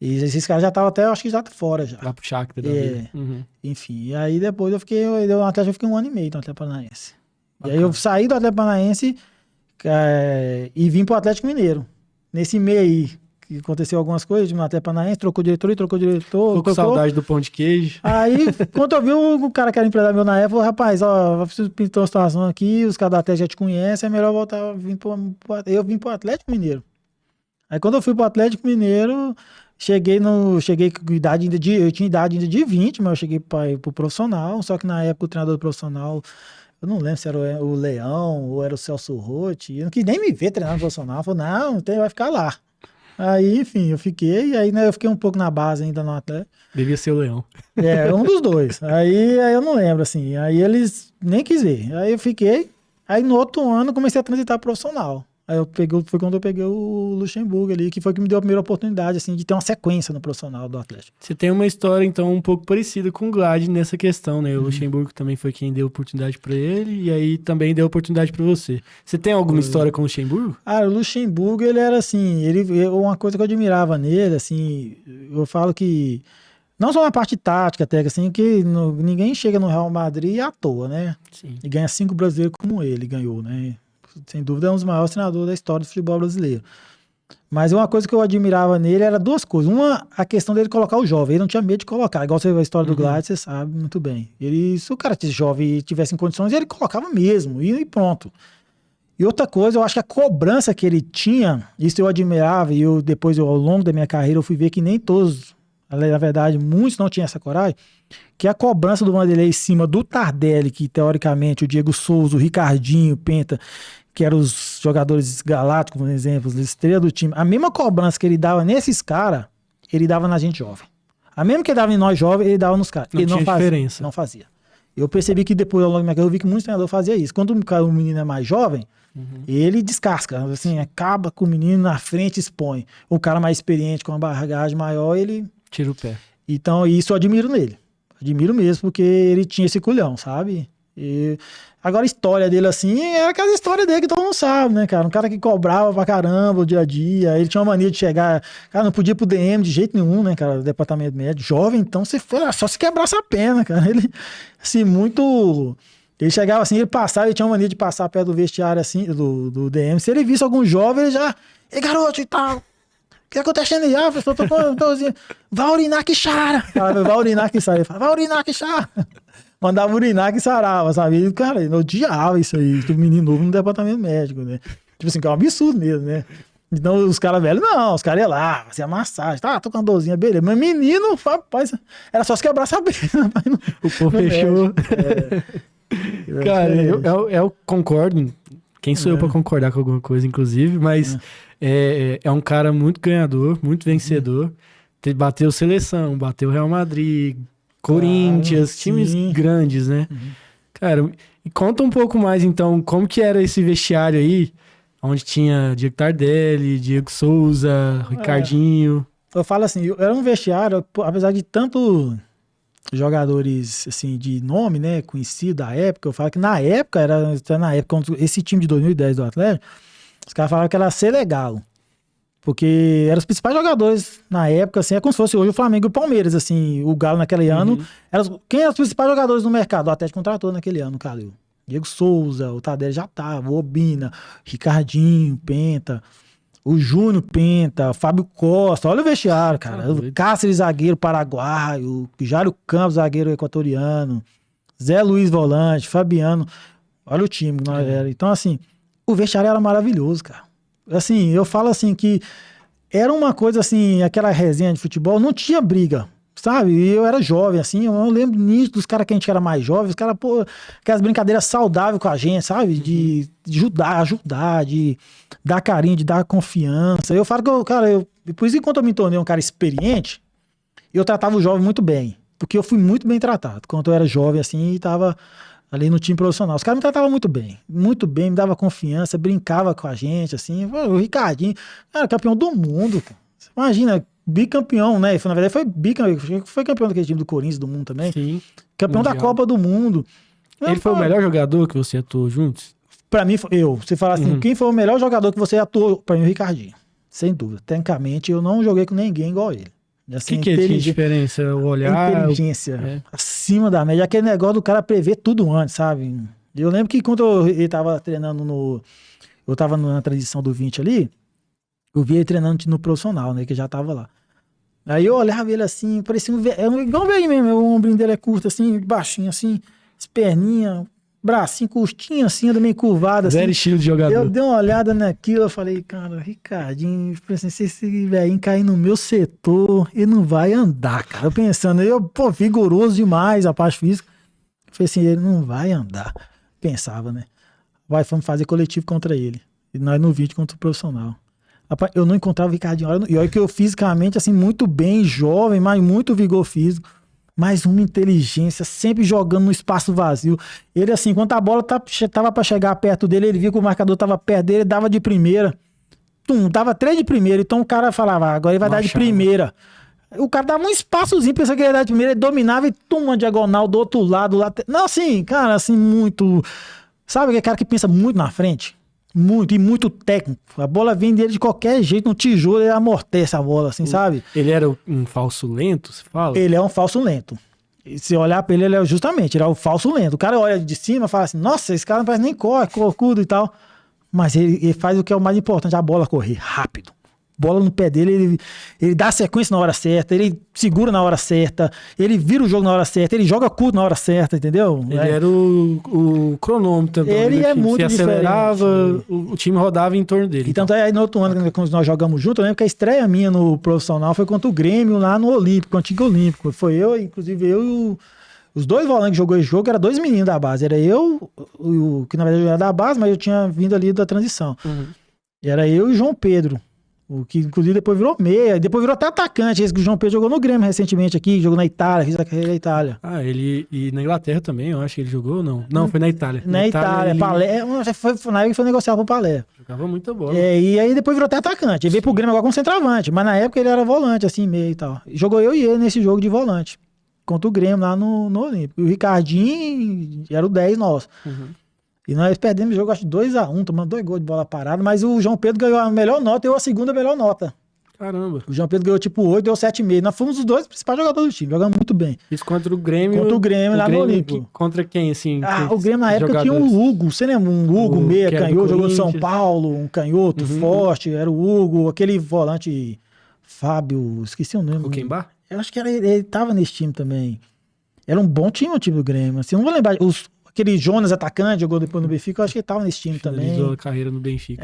E esses caras já estavam até, acho que já fora já. Lá pro Shakhtar da vida. Enfim, e aí depois eu fiquei um ano e meio no Atlético Paranaense. Bacana. E aí eu saí do Atlético Paranaense e vim pro Atlético Mineiro. Nesse meio aí, que aconteceu algumas coisas, no Atlético Paranaense, trocou diretor. Ficou com saudade do pão de queijo. Aí, quando eu vi o cara que era empresário meu na época, falou, rapaz, eu preciso pintar uma situação aqui, os caras da Atlético já te conhecem, é melhor voltar, eu vim pro Atlético Mineiro. Aí quando eu fui pro Atlético Mineiro, cheguei com idade eu tinha idade ainda de 20, mas eu cheguei pro profissional, só que na época o treinador do profissional, eu não lembro se era o Leão ou era o Celso Rotti, eu não quis nem me ver treinando no profissional, falou, não, vai ficar lá. Aí, enfim, eu fiquei, aí né, eu fiquei um pouco na base ainda no Atlético. Devia ser o Leão. Um dos dois. Aí eu não lembro, assim, aí eles nem quis ver. Aí eu fiquei, aí no outro ano comecei a transitar profissional. Aí foi quando eu peguei o Luxemburgo ali, que foi que me deu a primeira oportunidade, assim, de ter uma sequência no profissional do Atlético. Você tem uma história, então, um pouco parecida com o Glad nessa questão, né? O Luxemburgo também foi quem deu oportunidade pra ele, e aí também deu oportunidade pra você. Você tem alguma história com o Luxemburgo? O Luxemburgo, ele era assim, uma coisa que eu admirava nele, assim, eu falo que, não só na parte tática até, assim, que ninguém chega no Real Madrid à toa, né? Sim. E ganha 5 brasileiros como ele ganhou, né? Sem dúvida é um dos maiores treinadores da história do futebol brasileiro. Mas uma coisa que eu admirava nele era duas coisas. Uma, a questão dele colocar o jovem. Ele não tinha medo de colocar. Igual você vê a história do Glad, você sabe muito bem. Se o cara tivesse jovem e tivesse em condições, ele colocava mesmo. E pronto. E outra coisa, eu acho que a cobrança que ele tinha, isso eu admirava. E depois, ao longo da minha carreira, eu fui ver que nem todos, na verdade, muitos não tinham essa coragem. Que a cobrança do Vanderlei em cima do Tardelli, que teoricamente o Diego Souza, o Ricardinho, o Penta, que eram os jogadores galácticos, por exemplo, a estrela do time, a mesma cobrança que ele dava nesses caras, ele dava na gente jovem. A mesma que ele dava em nós jovens, ele dava nos caras. Não tinha diferença. Não fazia. Eu percebi que depois, ao longo da minha carreira, eu vi que muitos treinadores faziam isso. Quando o menino é mais jovem, ele descasca, assim, acaba com o menino na frente, expõe. O cara mais experiente, com uma bagagem maior, ele tira o pé. Então, isso eu admiro nele. Admiro mesmo, porque ele tinha esse culhão, sabe? Agora, a história dele, assim, era aquela história dele que todo mundo sabe, né, cara? Um cara que cobrava pra caramba o dia a dia. Ele tinha uma mania de chegar... Cara, não podia ir pro DM de jeito nenhum, né, cara? Departamento médico. Jovem, então, só se quebrasse a perna, cara. Ele, assim, muito... Ele chegava assim, ele passava, ele tinha uma mania de passar perto do vestiário, assim, do DM. Se ele visse algum jovem, ele já... Ei, garoto, e tal... O que acontecendo aí? Eu tô com tozinho. Vai urinar que chara. Vai urinar que sai. Vai urinar que chara. Mandava urinar que sarava, sabe? E, cara, eu odiava isso aí. Tipo, menino novo no departamento médico, né? Tipo assim, que é um absurdo mesmo, né? Então, os caras velhos, não. Os caras iam lá, fazia massagem. Tá, tô com uma dorzinha, beleza. Mas menino, rapaz, era só se quebrar a perna. O povo fechou. Cara, eu concordo. Quem sou eu pra concordar com alguma coisa, inclusive, mas é um cara muito ganhador, muito vencedor. Bateu seleção, bateu Real Madrid, Corinthians, times grandes, né? Cara, e conta um pouco mais, então, como que era esse vestiário aí, onde tinha Diego Tardelli, Diego Souza, Ricardinho. Eu falo assim, era um vestiário, apesar de tanto jogadores, assim, de nome, né, conhecido da época, eu falo que na época, esse time de 2010 do Atlético, os caras falavam que era Senegal, porque eram os principais jogadores na época, assim, é como se fosse hoje o Flamengo e o Palmeiras, assim, o Galo naquele ano, quem eram os principais jogadores no mercado? O Atlético contratou naquele ano, o Calil. Diego Souza, o Tardelli já tava, o Obina, Ricardinho, Penta, o Júnior Penta, Fábio Costa, olha o vestiário, cara. O Cáceres, zagueiro paraguaio, o Jário Campos, zagueiro equatoriano, Zé Luiz volante, Fabiano, olha o time que nós era. Então, assim, o vestiário era maravilhoso, cara. Assim, eu falo assim que era uma coisa assim, aquela resenha de futebol, não tinha briga. Sabe? E eu era jovem, assim, eu lembro nisso dos caras que a gente era mais jovem, os caras, pô, aquelas brincadeiras saudáveis com a gente, sabe? De ajudar, de dar carinho, de dar confiança. Eu falo que, por isso que quando eu me tornei um cara experiente, eu tratava o jovem muito bem, porque eu fui muito bem tratado, quando eu era jovem, assim, e tava ali no time profissional. Os caras me tratavam muito bem, me dava confiança, brincava com a gente, assim, o Ricardinho, era campeão do mundo, cara. Você imagina, bicampeão, né? Na verdade, foi campeão daquele time do Corinthians, do mundo também. Sim. Campeão mundial da Copa do Mundo. Ele foi o melhor jogador que você atuou juntos? Pra mim, você fala assim, quem foi o melhor jogador que você atuou? Pra mim, o Ricardinho. Sem dúvida. Tecnicamente, eu não joguei com ninguém igual ele. Assim, que tinha diferença? O olhar? Inteligência. Acima da média. Aquele negócio do cara prever tudo antes, sabe? Eu lembro que quando ele tava treinando eu tava na transição do 20 ali, eu vi ele treinando no profissional, né? Que já tava lá. Aí eu olhava ele assim, parecia igual bem mesmo, o ombrinho dele é curto assim, baixinho assim, as perninhas, bracinho curtinho assim, meio curvado assim. Zero estilo de jogador. Eu dei uma olhada naquilo, eu falei, cara, Ricardinho, pensei, se esse velhinho cair no meu setor, ele não vai andar, cara. Eu pensando, vigoroso demais a parte física. Eu falei assim, ele não vai andar. Pensava, né? Fomos fazer coletivo contra ele. E nós no vídeo contra o profissional. Rapaz, eu não encontrava o Ricardinho. E olha que eu fisicamente, assim, muito bem, jovem, mas muito vigor físico. Mas uma inteligência, sempre jogando no espaço vazio. Ele, assim, quando a bola tava pra chegar perto dele, ele viu que o marcador tava perto dele, dava de primeira. Dava 3 de primeira. Então o cara falava, agora ele vai dar de primeira. O cara dava um espaçozinho, pensava que ele ia dar de primeira, ele dominava e uma diagonal do outro lado. Não, assim, cara, assim, muito... Sabe aquele cara que pensa muito na frente? Muito técnico. A bola vem dele de qualquer jeito, no tijolo, ele amortece a bola, assim, sabe? Ele era um falso lento, você fala? Ele é um falso lento. E se olhar pra ele, ele é o falso lento. O cara olha de cima e fala assim, nossa, esse cara não parece nem corcudo e tal. Mas ele faz o que é o mais importante, a bola correr rápido. Bola no pé dele, ele dá sequência na hora certa, ele segura na hora certa, ele vira o jogo na hora certa, ele joga curto na hora certa, entendeu? Ele era o cronômetro. Ele é muito diferente. Se acelerava, o time rodava em torno dele. E tanto é aí no outro ano, quando nós jogamos junto, eu lembro que a estreia minha no profissional foi contra o Grêmio lá no Olímpico, antigo Olímpico. Foi inclusive eu e os 2 volantes que jogou esse jogo, eram 2 meninos da base. Era eu, que na verdade eu era da base, mas eu tinha vindo ali da transição. E era eu e o João Pedro. O que, inclusive, depois virou meia, depois virou até atacante. Esse que o João Pedro jogou no Grêmio recentemente aqui, jogou na Itália, fez a carreira na Itália. E na Inglaterra também, eu acho que ele jogou ou não? Não, foi na Itália. Na Itália, ele... Palé, na época foi negociado pro Palé. Jogava muita bola. E aí depois virou até atacante. Ele veio pro Grêmio agora como centroavante, mas na época ele era volante, assim, meio e tal. Jogou eu e ele nesse jogo de volante, contra o Grêmio lá no Olímpico. E o Ricardinho era o 10 nosso. E nós perdemos o jogo, acho, 2-1, tomando 2 gols de bola parada, mas o João Pedro ganhou a melhor nota e eu a segunda melhor nota. Caramba. O João Pedro ganhou tipo 8, deu 7,5. Nós fomos os 2 principais jogadores do time, jogamos muito bem. Isso contra o Grêmio. Contra o Grêmio lá no Olímpico. Contra quem, assim? O Grêmio na época tinha um Hugo, você lembra? Um Hugo meia, canhoto, jogou São Paulo, um canhoto forte, era o Hugo, aquele volante Fábio, esqueci o nome. O Kembar? Eu acho que ele tava nesse time também. Era um bom time o time do Grêmio, assim, não vou lembrar. Aquele Jonas, atacante, jogou depois no Benfica, eu acho que ele tava nesse time também. Finalizou a carreira no Benfica.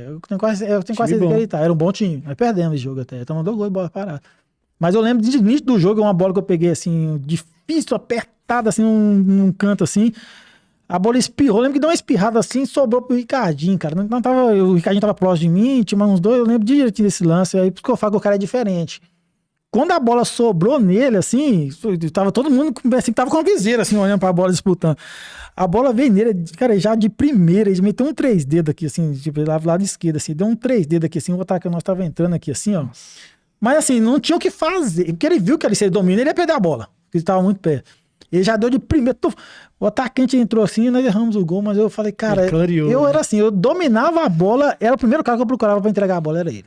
Eu tenho quase certeza que ele tá. Era um bom time. Nós perdemos esse jogo até. Tomando 2 gols de bola parada. Mas eu lembro de início do jogo, uma bola que eu peguei assim, difícil, apertada, assim, num canto assim. A bola espirrou. Eu lembro que deu uma espirrada assim e sobrou pro Ricardinho, cara. O Ricardinho tava próximo de mim, tinha mais uns 2, eu lembro direitinho desse lance. Aí por isso que eu falo que o cara é diferente. Quando a bola sobrou nele, assim, tava todo mundo assim, que tava com a viseira, assim, olhando pra bola, disputando. A bola veio nele, cara, já de primeira, ele meteu um 3 dedos aqui, assim, tipo, lá do lado esquerdo, assim, deu um 3 dedos aqui, assim, o ataque nós tava entrando aqui, assim, ó. Mas, assim, não tinha o que fazer, porque ele viu que ali, se ele domina, ele ia perder a bola, porque ele tava muito perto. Ele já deu de primeira, o atacante entrou assim, e nós erramos o gol, mas eu falei, cara, eu era assim, eu dominava a bola, era o primeiro cara que eu procurava pra entregar a bola, era ele.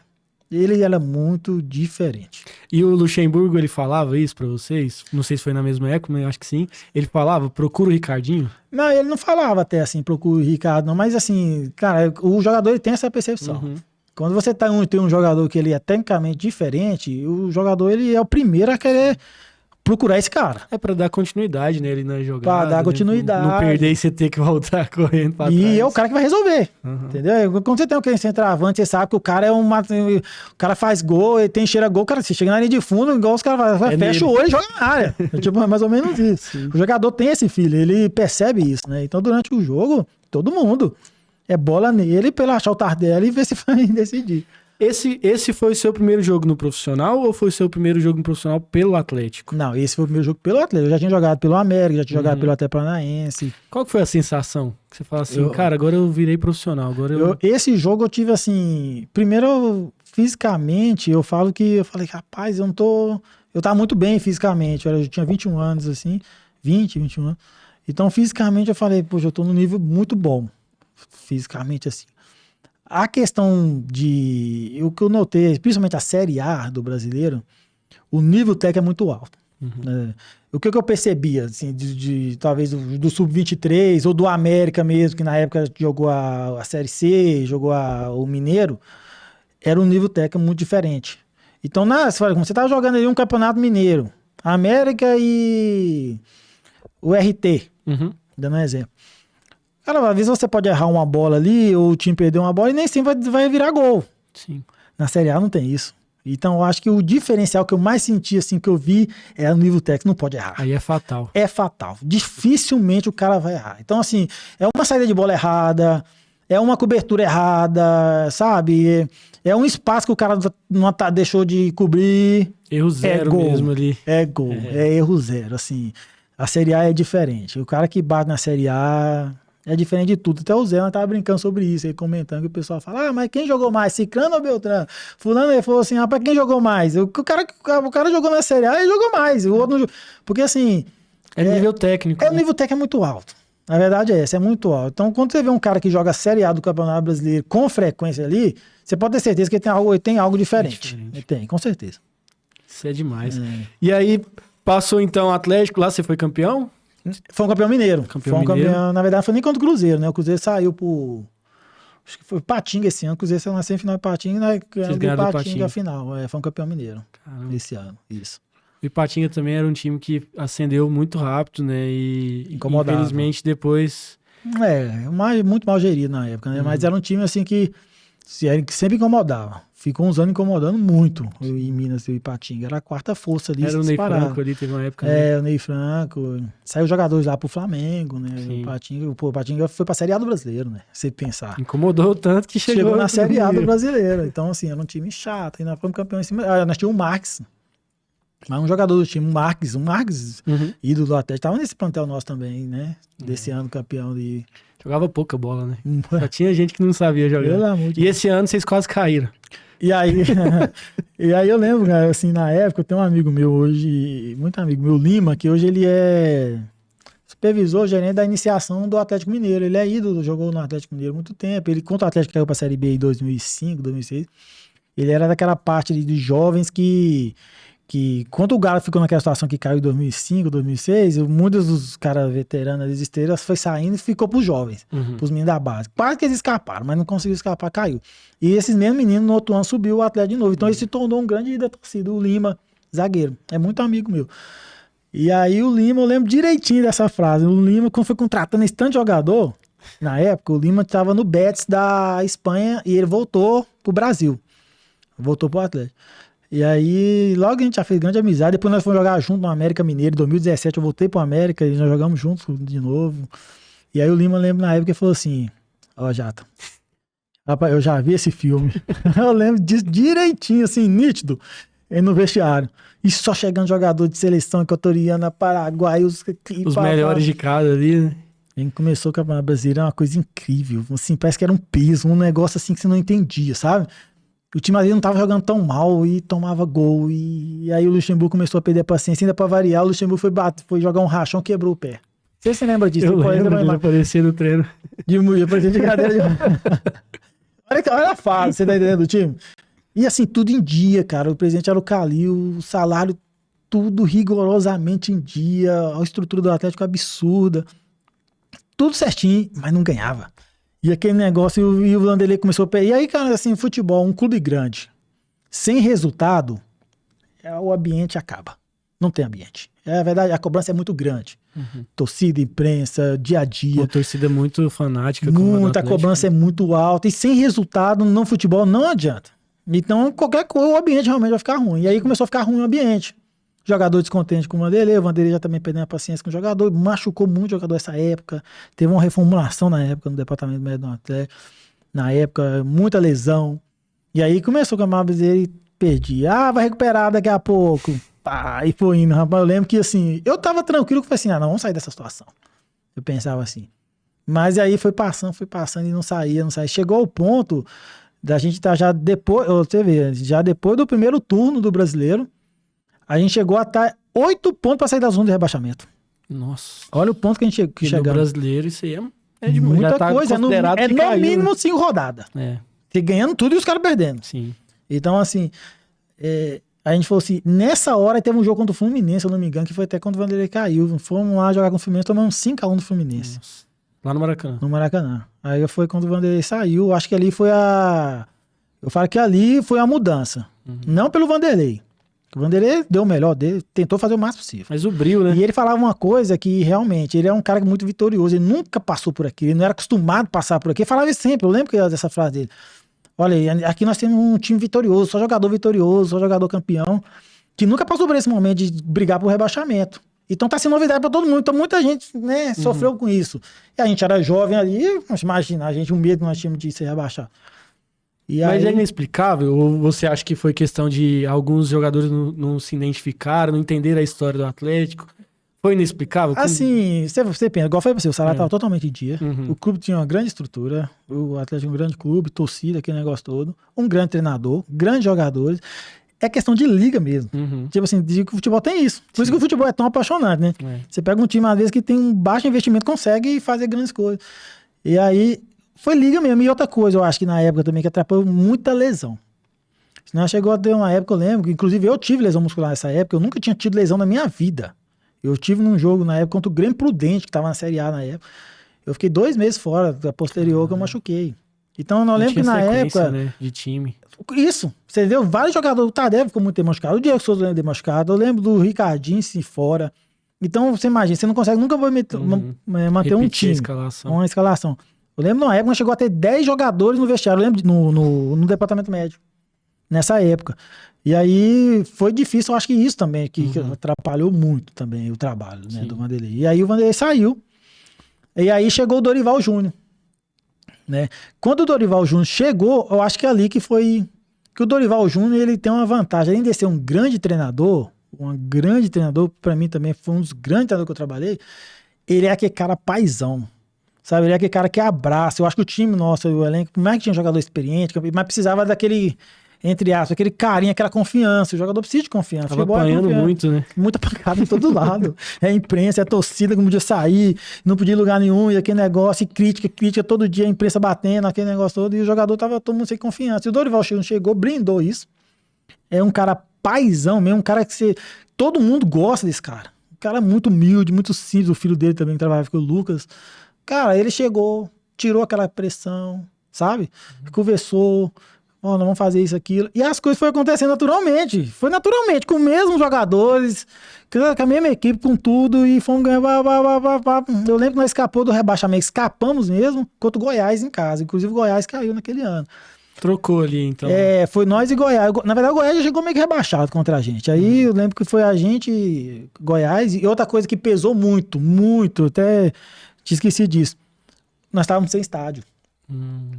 Ele era muito diferente. E o Luxemburgo, ele falava isso pra vocês? Não sei se foi na mesma época, mas eu acho que sim. Ele falava, procura o Ricardinho? Não, ele não falava até assim, procura o Ricardo, não. Mas assim, cara, o jogador ele tem essa percepção. Uhum. Quando você tem um jogador que ele é tecnicamente diferente, o jogador ele é o primeiro a querer procurar esse cara. É pra dar continuidade nele na jogada. Pra dar né? continuidade. Não perder e você ter que voltar correndo pra trás. E é o cara que vai resolver. Uhum. Entendeu? Quando você tem um centroavante, você sabe que o cara o cara faz gol, ele tem cheira gol, cara, você chega na linha de fundo, igual os caras fecha nele. o olho e joga na área. Tipo, é mais ou menos isso. Sim. O jogador tem esse feeling, ele percebe isso, né? Então, durante o jogo, todo mundo é bola nele pra ele achar o Tardelli e ver se vai decidir. Esse foi o seu primeiro jogo no profissional ou foi o seu primeiro jogo no profissional pelo Atlético? Não, esse foi o primeiro jogo pelo Atlético. Eu já tinha jogado pelo América, já tinha jogado pelo Atlético Paranaense. Qual que foi a sensação? Que você fala assim, cara, agora eu virei profissional. Esse jogo eu tive assim... Primeiro, fisicamente, eu falei, rapaz, eu tava muito bem fisicamente. Eu tinha 21 anos, assim. 21 anos. Então, fisicamente, eu falei, poxa, eu tô num nível muito bom. Fisicamente, assim. A questão o que eu notei, principalmente a Série A do brasileiro, o nível técnico é muito alto. Né? O que eu percebia, assim, talvez do Sub-23 ou do América mesmo, que na época jogou a Série C, jogou o Mineiro, era um nível técnico muito diferente. Então, como você estava jogando ali um Campeonato Mineiro, América e o RT, dando um exemplo. Cara, às vezes você pode errar uma bola ali, ou o time perder uma bola e nem sempre vai virar gol. Sim. Na Série A não tem isso. Então eu acho que o diferencial que eu mais senti, assim, que eu vi, é o nível técnico, não pode errar. Aí é fatal. É fatal. Dificilmente o cara vai errar. Então, assim, é uma saída de bola errada, é uma cobertura errada, sabe? É um espaço que o cara não deixou de cobrir. Erro zero mesmo ali. É gol, é erro zero, assim. A Série A é diferente. O cara que bate na Série A... é diferente de tudo. Até o Zé tava brincando sobre isso, aí comentando que o pessoal fala, mas quem jogou mais, Cicrano ou Beltrano? Fulano, ele falou assim, rapaz, quem jogou mais? O cara jogou na Série A, ele jogou mais. O outro não... Porque assim... É nível técnico. O nível técnico é muito alto. A verdade é essa, é muito alto. Então, quando você vê um cara que joga a Série A do Campeonato Brasileiro com frequência ali, você pode ter certeza que ele tem algo diferente. Ele tem, com certeza. Isso é demais. E aí, passou então o Atlético, lá você foi campeão? Foi um campeão mineiro. Na verdade, foi nem contra o Cruzeiro, né? O Cruzeiro saiu acho que foi Patinga esse ano. O Cruzeiro saiu na semifinal de Patinga, né? Ganhou Patinga a final. Foi um campeão mineiro. Caramba. Esse ano, isso. O Ipatinga também era um time que ascendeu muito rápido, né? E incomodava. Infelizmente depois... muito mal gerido na época, né? Mas era um time assim que sempre incomodava. Ficou uns anos incomodando muito em Minas e Ipatinga. Era a quarta força ali. Era o Ney Franco ali, teve uma época. O Ney Franco. Saiu jogadores lá pro Flamengo, né? O Ipatinga foi pra Série A do Brasileiro, né? Se pensar. Incomodou tanto que chegou na Série A do Brasileiro. Então, assim, era um time chato. E nós fomos campeão em cima. Nós tínhamos o Marques. Mas um jogador do time, o Marques, ídolo do Atlético, tava nesse plantel nosso também, né? Desse ano, campeão de... Jogava pouca bola, né? Só tinha gente que não sabia jogar. E esse ano vocês quase caíram. E aí eu lembro, cara, assim, na época, eu tenho um amigo meu hoje, muito amigo meu, Lima, que hoje ele é supervisor, gerente da iniciação do Atlético Mineiro. Ele é ídolo, jogou no Atlético Mineiro há muito tempo. Ele, quando o Atlético caiu pra Série B em 2005, 2006, ele era daquela parte de jovens que quando o Galo ficou naquela situação que caiu em 2005, 2006, muitos dos caras veteranos das esteiras foi saindo e ficou pros jovens, pros meninos da base. Quase que eles escaparam, mas não conseguiu escapar, caiu. E esses mesmos meninos no outro ano subiu o Atlético de novo. Então ele se tornou um grande da torcida, o Lima, zagueiro. É muito amigo meu. E aí o Lima, eu lembro direitinho dessa frase. O Lima, quando foi contratando esse tanto de jogador, na época, o Lima estava no Betis da Espanha e ele voltou pro Brasil. Voltou pro Atlético. E aí, logo a gente já fez grande amizade. Depois nós fomos jogar junto no América Mineiro. Em 2017 eu voltei pro América e nós jogamos juntos de novo. E aí o Lima, lembro na época, ele falou assim, Jata, rapaz, eu já vi esse filme. Eu lembro disso direitinho, assim, nítido, no vestiário. E só chegando jogador de seleção equatoriana, Paraguai, os melhores de cada ali, né? A gente começou o Campeonato Brasileiro, é uma coisa incrível. Assim, parece que era um peso, um negócio assim que você não entendia, sabe? O time ali não tava jogando tão mal e tomava gol. E aí o Luxemburgo começou a perder a paciência. Ainda pra variar, o Luxemburgo foi jogar um rachão, quebrou o pé. Você se lembra disso? Eu lembro, ele aparecia no treino. Aparecia de cadeira de... Olha a fase, você tá entendendo do time? E assim, tudo em dia, cara. O presidente era o Calil, o salário tudo rigorosamente em dia, a estrutura do Atlético absurda. Tudo certinho, mas não ganhava. E aquele negócio, e o Vanderlei começou a... E aí, cara, assim, futebol, um clube grande, sem resultado, o ambiente acaba. Não tem ambiente. É verdade, a cobrança é muito grande. Torcida, imprensa, dia a dia. Uma torcida muito fanática. Muita, a cobrança é muito alta. E sem resultado no futebol não adianta. Então, qualquer coisa, o ambiente realmente vai ficar ruim. E aí começou a ficar ruim o ambiente. Jogador descontente com o Vanderlei já também perdendo a paciência com o jogador, machucou muito o jogador nessa época, teve uma reformulação na época no departamento médico do Atlético, na época, muita lesão, e aí começou com a Mabes e perdi, vai recuperar daqui a pouco, e foi indo, rapaz, eu lembro que assim, eu tava tranquilo, que eu falei assim, não, vamos sair dessa situação, eu pensava assim, mas aí foi passando e não saía, chegou ao ponto da gente estar já depois, você vê, já depois do primeiro turno do Brasileiro, a gente chegou a estar 8 pontos para sair da zona de rebaixamento. Nossa. Olha o ponto que a gente chegou. No Brasileiro, isso aí é de muita coisa. No mínimo 5 rodadas. Você ganhando tudo e os caras perdendo. Sim. Então, assim, a gente falou assim, nessa hora teve um jogo contra o Fluminense, se eu não me engano, que foi até quando o Vanderlei caiu. Fomos lá jogar com o Fluminense, tomamos 5-1 do Fluminense. Nossa. Lá no Maracanã. No Maracanã. Aí foi quando o Vanderlei saiu. Acho que ali foi eu falo que ali foi a mudança. Não pelo Vanderlei. O Vanderlei deu o melhor dele, tentou fazer o máximo possível. Mas o brilho, né? E ele falava uma coisa que realmente, ele é um cara muito vitorioso, ele nunca passou por aqui, ele não era acostumado a passar por aqui, ele falava isso sempre, eu lembro dessa frase dele. Olha, aqui nós temos um time vitorioso, só jogador vitorioso, só jogador campeão, que nunca passou por esse momento de brigar por rebaixamento. Então tá sendo novidade pra todo mundo, então muita gente, né, sofreu com isso. E a gente era jovem ali, imagina, a gente, o medo que nós tínhamos de ser rebaixado. Mas é inexplicável? Ou você acha que foi questão de alguns jogadores não se identificaram, não entenderam a história do Atlético? Foi inexplicável? Assim, você pensa, igual foi pra você, o salário estava totalmente em dia, o clube tinha uma grande estrutura, o Atlético é um grande clube, torcida, aquele negócio todo, um grande treinador, grandes jogadores, é questão de liga mesmo. Tipo assim, digo que o futebol tem isso. Por isso que o futebol é tão apaixonante, né? Você pega um time, às vezes, que tem um baixo investimento, consegue fazer grandes coisas. E aí... Foi liga mesmo. E outra coisa, eu acho que na época também que atrapalhou muita lesão. Senão chegou a ter uma época, eu lembro, que inclusive eu tive lesão muscular nessa época, eu nunca tinha tido lesão na minha vida. Eu tive num jogo na época contra o Grêmio Prudente, que estava na Série A na época. Eu fiquei 2 meses fora, da posterior, que eu machuquei. Então eu lembro que na época... Né, de time. Isso, você viu vários jogadores, o Tadeu ficou muito machucado, o Diego Souza lembra de machucado, eu lembro do Ricardinho se fora. Então você imagina, você não consegue nunca manter um time, uma escalação. Eu lembro numa época, chegou a ter 10 jogadores no vestiário, eu lembro no departamento médico, nessa época. E aí foi difícil, eu acho que isso também, que atrapalhou muito também o trabalho, né, do Vanderlei. E aí o Vanderlei saiu, e aí chegou o Dorival Júnior, né? Quando o Dorival Júnior chegou, eu acho que é ali que foi... Que o Dorival Júnior, ele tem uma vantagem, além de ser um grande treinador, pra mim também foi um dos grandes treinadores que eu trabalhei, ele é aquele cara paizão. Sabe, ele é aquele cara que abraça. Eu acho que o time nosso, o elenco, por mais que tinha um jogador experiente, mas precisava daquele, entre aspas, aquele carinho, aquela confiança. O jogador precisa de confiança. Tava apanhando muito, né? Muita pancada em todo lado. É a imprensa, é a torcida que não podia sair, não podia ir em lugar nenhum, e aquele negócio, e crítica todo dia, a imprensa batendo, aquele negócio todo, e o jogador tava todo mundo sem confiança. E o Dorival chegou, brindou isso. É um cara paizão mesmo, um cara que todo mundo gosta desse cara. Um cara muito humilde, muito simples. O filho dele também trabalhava com o Lucas. Cara, ele chegou, tirou aquela pressão, sabe? Conversou, nós vamos fazer isso, aquilo. E as coisas foram acontecendo naturalmente. Foi naturalmente, com os mesmos jogadores, com a mesma equipe, com tudo, e fomos ganhando. Eu lembro que nós escapou do rebaixamento, escapamos mesmo contra o Goiás em casa. Inclusive o Goiás caiu naquele ano. Trocou ali, então. Foi nós e Goiás. Na verdade, o Goiás já chegou meio que rebaixado contra a gente. Aí eu lembro que foi a gente, Goiás, e outra coisa que pesou muito, até... Te esqueci disso. Nós estávamos sem estádio.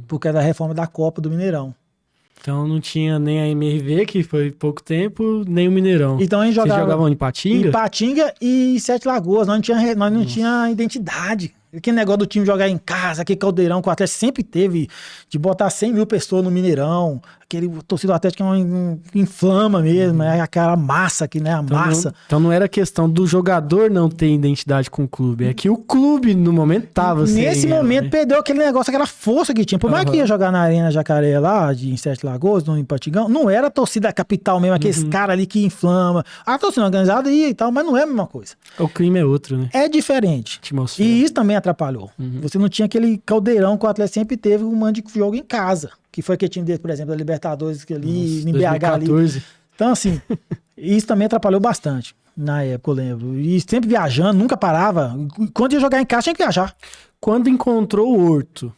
Porque era a reforma da Copa do Mineirão. Então não tinha nem a MRV, que foi pouco tempo, nem o Mineirão. Então a gente jogava... Vocês jogavam em Patinga? Em Patinga e Sete Lagoas. Nós não tinha identidade. Aquele negócio do time jogar em casa, aquele caldeirão que o Atlético sempre teve, de botar 100 mil pessoas no Mineirão. Aquele torcida do Atlético que inflama mesmo, é aquela massa aqui, né? A massa. Então não era questão do jogador não ter identidade com o clube, é que o clube no momento tava sem Nesse ela, momento né? perdeu aquele negócio, aquela força que tinha. Por mais que ia jogar na Arena Jacaré lá, em Sete Lagoas, no Patigão, não era a torcida capital mesmo, aqueles caras ali que inflama. A torcida organizada ia e tal, mas não é a mesma coisa. O clima é outro, né? É diferente. Atmosfera. E isso também atrapalhou. Você não tinha aquele caldeirão que o Atlético sempre teve, um mando de jogo em casa. Que foi aquele time dele, por exemplo, da Libertadores, que ali, em BH ali. 2014. Então, assim, isso também atrapalhou bastante. Na época, eu lembro. E sempre viajando, nunca parava. Quando ia jogar em casa, tinha que viajar. Quando encontrou o Horto,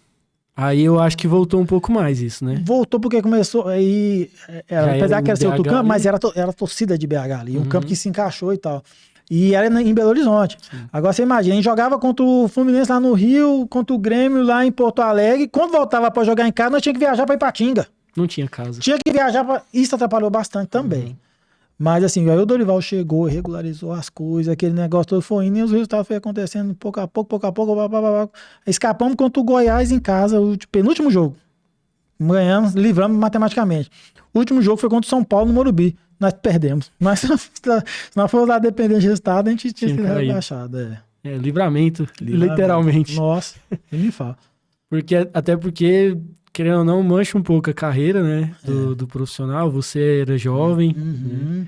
aí eu acho que voltou um pouco mais isso, né? Voltou porque começou. Aí, apesar que era ser outro BH campo, ali. mas era a torcida de BH ali. Um campo que se encaixou e tal. E era em Belo Horizonte. Agora você imagina, a gente jogava contra o Fluminense lá no Rio, contra o Grêmio lá em Porto Alegre. Quando voltava para jogar em casa, nós tínhamos que viajar para Ipatinga. Não tinha casa. Tinha que viajar para. Isso atrapalhou bastante também. Mas assim, aí o Dorival chegou, regularizou as coisas, aquele negócio todo foi indo e os resultados foram acontecendo pouco a pouco, Escapamos contra o Goiás em casa, o penúltimo jogo. Ganhamos, livramos matematicamente. O último jogo foi contra o São Paulo no Morumbi. Nós perdemos. Mas se nós for lá dependendo de resultado, a gente tinha sido rebaixado. É, livramento, literalmente. Nossa, nem me fala. Até porque, querendo ou não, mancha um pouco a carreira, né? Do profissional. Você era jovem. Né?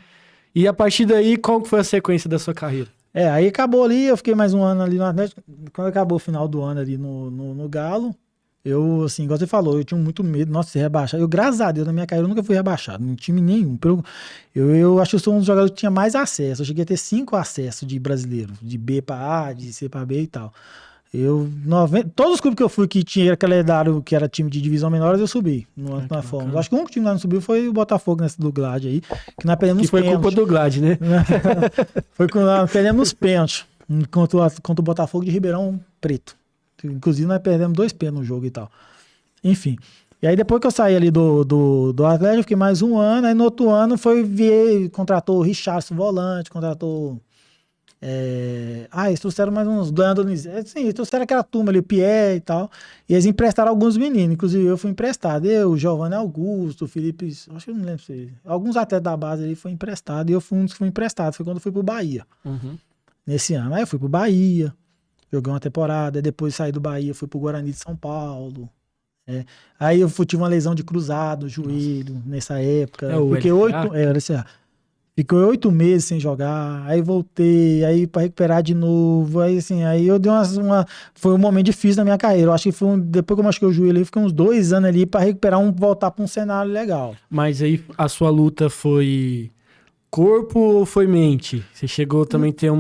E a partir daí, qual foi a sequência da sua carreira? Aí acabou ali, eu fiquei mais um ano ali no Atlético. Quando acabou o final do ano ali no Galo, eu, assim, igual você falou, eu tinha muito medo, nossa, de ser rebaixado. Eu, graças a Deus, na minha carreira, eu nunca fui rebaixado, em time nenhum. Eu acho que eu sou um dos jogadores que tinha mais acesso. Eu cheguei a ter 5 acessos de brasileiro, de B para A, de C para B e tal. Todos os clubes que eu fui que tinha calendário, que era time de divisão menores, eu subi na Fórmula. Eu acho que o único time que não subiu foi o Botafogo nessa do Glad aí, que nós perdemos nos pênaltis. Que foi culpa do Glad, né? Foi quando nós perdemos nos pênaltis, contra o Botafogo de Ribeirão Preto. Inclusive, nós perdemos 2 pênaltis no jogo e tal. Enfim. E aí, depois que eu saí ali do Atlético, eu fiquei mais um ano. Aí, no outro ano, contratou o Richardson, volante, contratou... eles trouxeram mais uns Dandonis. Sim, eles trouxeram aquela turma ali, o Pierre e tal. E eles emprestaram alguns meninos. Inclusive, eu fui emprestado. Eu, o Giovanni Augusto, o Felipe... Acho que eu não lembro se... Alguns atletas da base ali foram emprestados. E eu fui um dos que fui emprestado. Foi quando eu fui pro Bahia. Nesse ano. Aí eu fui pro Bahia. Joguei uma temporada, depois saí do Bahia, fui pro Guarani de São Paulo. Aí eu tive uma lesão de cruzado, joelho, nessa época. Fiquei 8 meses sem jogar, aí voltei, aí pra recuperar de novo. Aí assim, aí eu dei foi um momento difícil na minha carreira. Eu acho que depois que eu machuquei o joelho, eu fiquei uns 2 anos ali pra recuperar, voltar pra um cenário legal. Mas aí a sua luta foi corpo ou foi mente? Você chegou também a ter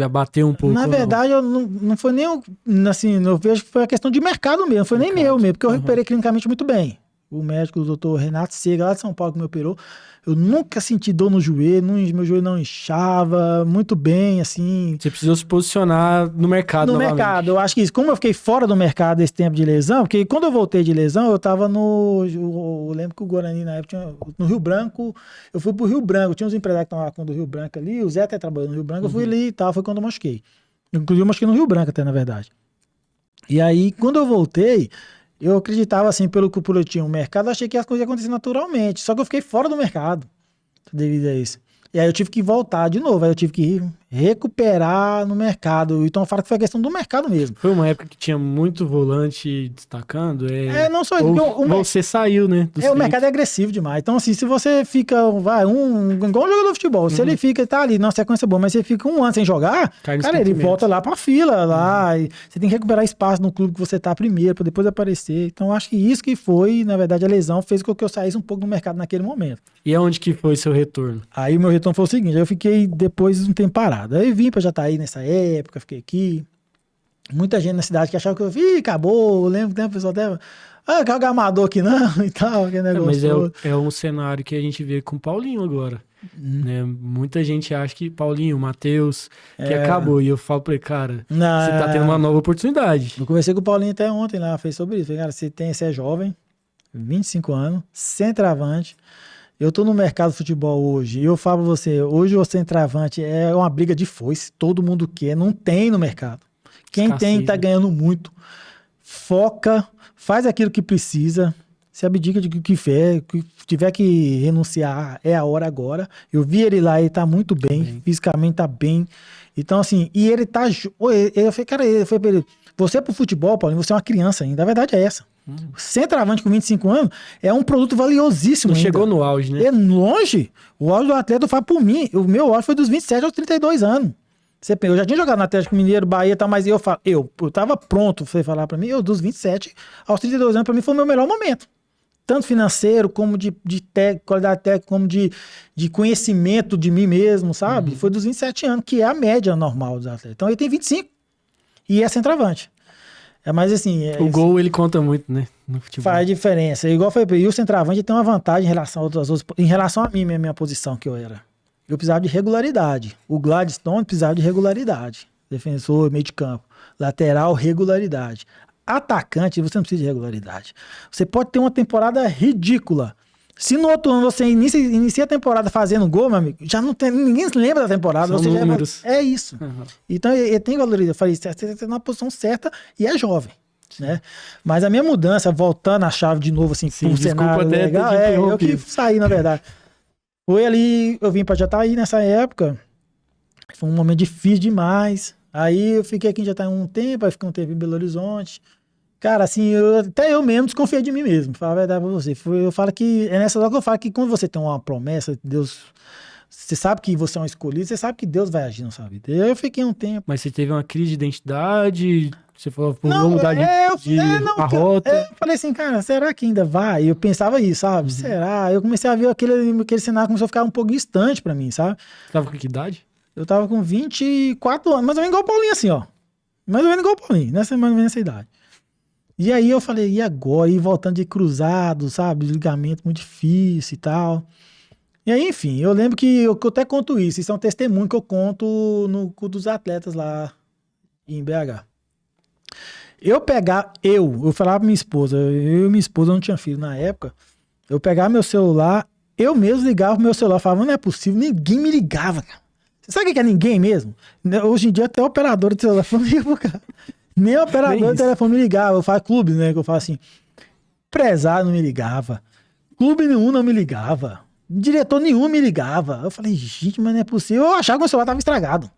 abater um pouco. Na verdade, eu não foi nem, assim, eu vejo que foi a questão de mercado mesmo, foi nem meu mesmo, porque eu recuperei clinicamente muito bem. O médico, o doutor Renato Sega, lá de São Paulo, que me operou, eu nunca senti dor no joelho, meu joelho não inchava, muito bem, assim. Você precisou se posicionar no mercado novamente. Mercado, eu acho que isso, como eu fiquei fora do mercado esse tempo de lesão, porque quando eu voltei de lesão, eu tava eu lembro que o Guarani na época no Rio Branco, eu fui pro Rio Branco, tinha uns empresários que estavam lá com o Rio Branco ali, o Zé até trabalhou no Rio Branco, eu fui ali e tal, foi quando eu machuquei. Inclusive eu machuquei no Rio Branco até, na verdade. E aí, quando eu voltei, eu acreditava, assim, pelo que eu tinha no mercado, eu achei que as coisas iam acontecer naturalmente. Só que eu fiquei fora do mercado devido a isso. E aí eu tive que voltar de novo. Aí eu tive que recuperar no mercado. Então eu falo que foi a questão do mercado mesmo. Foi uma época que tinha muito volante destacando? Não só isso. Você saiu, né? O mercado é agressivo demais. Então, assim, se você fica, igual um jogador de futebol, se ele fica, tá ali, numa sequência boa, mas você fica 1 ano sem jogar, cara, ele volta lá pra fila, lá, e você tem que recuperar espaço no clube que você tá primeiro, pra depois aparecer. Então, eu acho que isso que foi, na verdade, a lesão fez com que eu saísse um pouco do mercado naquele momento. E aonde que foi seu retorno? Aí o meu retorno foi o seguinte, eu fiquei depois um tempo parado. Aí vim pra Jataí nessa época, fiquei aqui. Muita gente na cidade que achava que acabou, eu lembro que o pessoal até... quer jogar amador aqui não, e tal, aquele negócio. Mas é um cenário que a gente vê com o Paulinho agora. Né? Muita gente acha que Paulinho, Matheus, que acabou. E eu falo pra ele, cara, você tá tendo uma nova oportunidade. Eu conversei com o Paulinho até ontem lá, fez sobre isso. Falei, cara, você é jovem, 25 anos, centroavante. Eu tô no mercado de futebol hoje, e eu falo pra você, hoje o centroavante é uma briga de foice, todo mundo quer, não tem no mercado. Quem tem tá ganhando muito. Foca, faz aquilo que precisa, se abdica de que tiver que renunciar, é a hora agora. Eu vi ele lá, ele tá muito bem, fisicamente tá bem. Então, assim, e ele tá... Eu falei, cara, ele foi pra ele, você pro futebol, Paulinho, você é uma criança ainda. A verdade é essa. Centroavante com 25 anos é um produto valiosíssimo. Não ainda. chegou no auge, né? É longe. O auge do atleta eu falo por mim. O meu auge foi dos 27 aos 32 anos. Eu já tinha jogado no Atlético Mineiro, Bahia e tal, mas eu tava pronto, você falar pra mim, dos 27 aos 32 anos, pra mim foi o meu melhor momento. Tanto financeiro, como de qualidade técnica, como de conhecimento de mim mesmo, sabe? Foi dos 27 anos, que é a média normal dos atletas. Então ele tem 25 e é centroavante. Mas assim... Gol, ele conta muito, né? No futebol. Faz diferença. Igual foi, e o centroavante tem uma vantagem em relação às outras, em relação a mim, minha posição que eu era. Eu precisava de regularidade. O Gladstone precisava de regularidade. Defensor, meio de campo. Lateral, regularidade. Atacante, você não precisa de regularidade. Você pode ter uma temporada ridícula. Se no outro ano você inicia a temporada fazendo gol, meu amigo, já não tem, ninguém se lembra da temporada. São você números. É isso. Então, ele tem valoridade. Eu falei, você está na posição certa e é jovem. Né? Mas a minha mudança, voltando a chave de novo, assim, pro cenário legal, eu que saí, na verdade. Foi ali, eu vim pra Jataí nessa época, foi um momento difícil demais, aí eu fiquei aqui em Jataí um tempo, aí fiquei um tempo em Belo Horizonte. Cara, assim, até eu mesmo desconfiei de mim mesmo, falar a verdade pra você. Eu falo que, é nessa hora que eu falo que quando você tem uma promessa, Deus, você sabe que você é um escolhido, você sabe que Deus vai agir na sua vida. Eu fiquei um tempo. Mas você teve uma crise de identidade, você falou, vou mudar a rota. Eu falei assim, cara, será que ainda vai? Eu pensava isso, sabe? Será? Eu comecei a ver aquele cenário, começou a ficar um pouco distante pra mim, sabe? Você tava com que idade? Eu tava com 24 anos, mais ou menos igual o Paulinho, assim, ó. Mais ou menos igual o Paulinho, mais ou menos nessa idade. E aí eu falei, e agora? E voltando de cruzado, sabe? Ligamento muito difícil e tal. E aí, enfim, eu lembro que eu até conto isso é um testemunho que eu conto no culto dos atletas lá em BH. Eu falava pra minha esposa, eu e minha esposa não tinha filho na época, eu pegava meu celular, eu mesmo ligava pro meu celular, falava, não é possível, ninguém me ligava, cara. Você sabe o que é ninguém mesmo? Hoje em dia até o operador de telefone liga pro cara. Nem o operador de telefone me ligava, eu falo clube, né, que eu falo assim, empresário não me ligava, clube nenhum não me ligava, diretor nenhum me ligava. Eu falei, gente, mas não é possível, eu achava que meu celular tava estragado.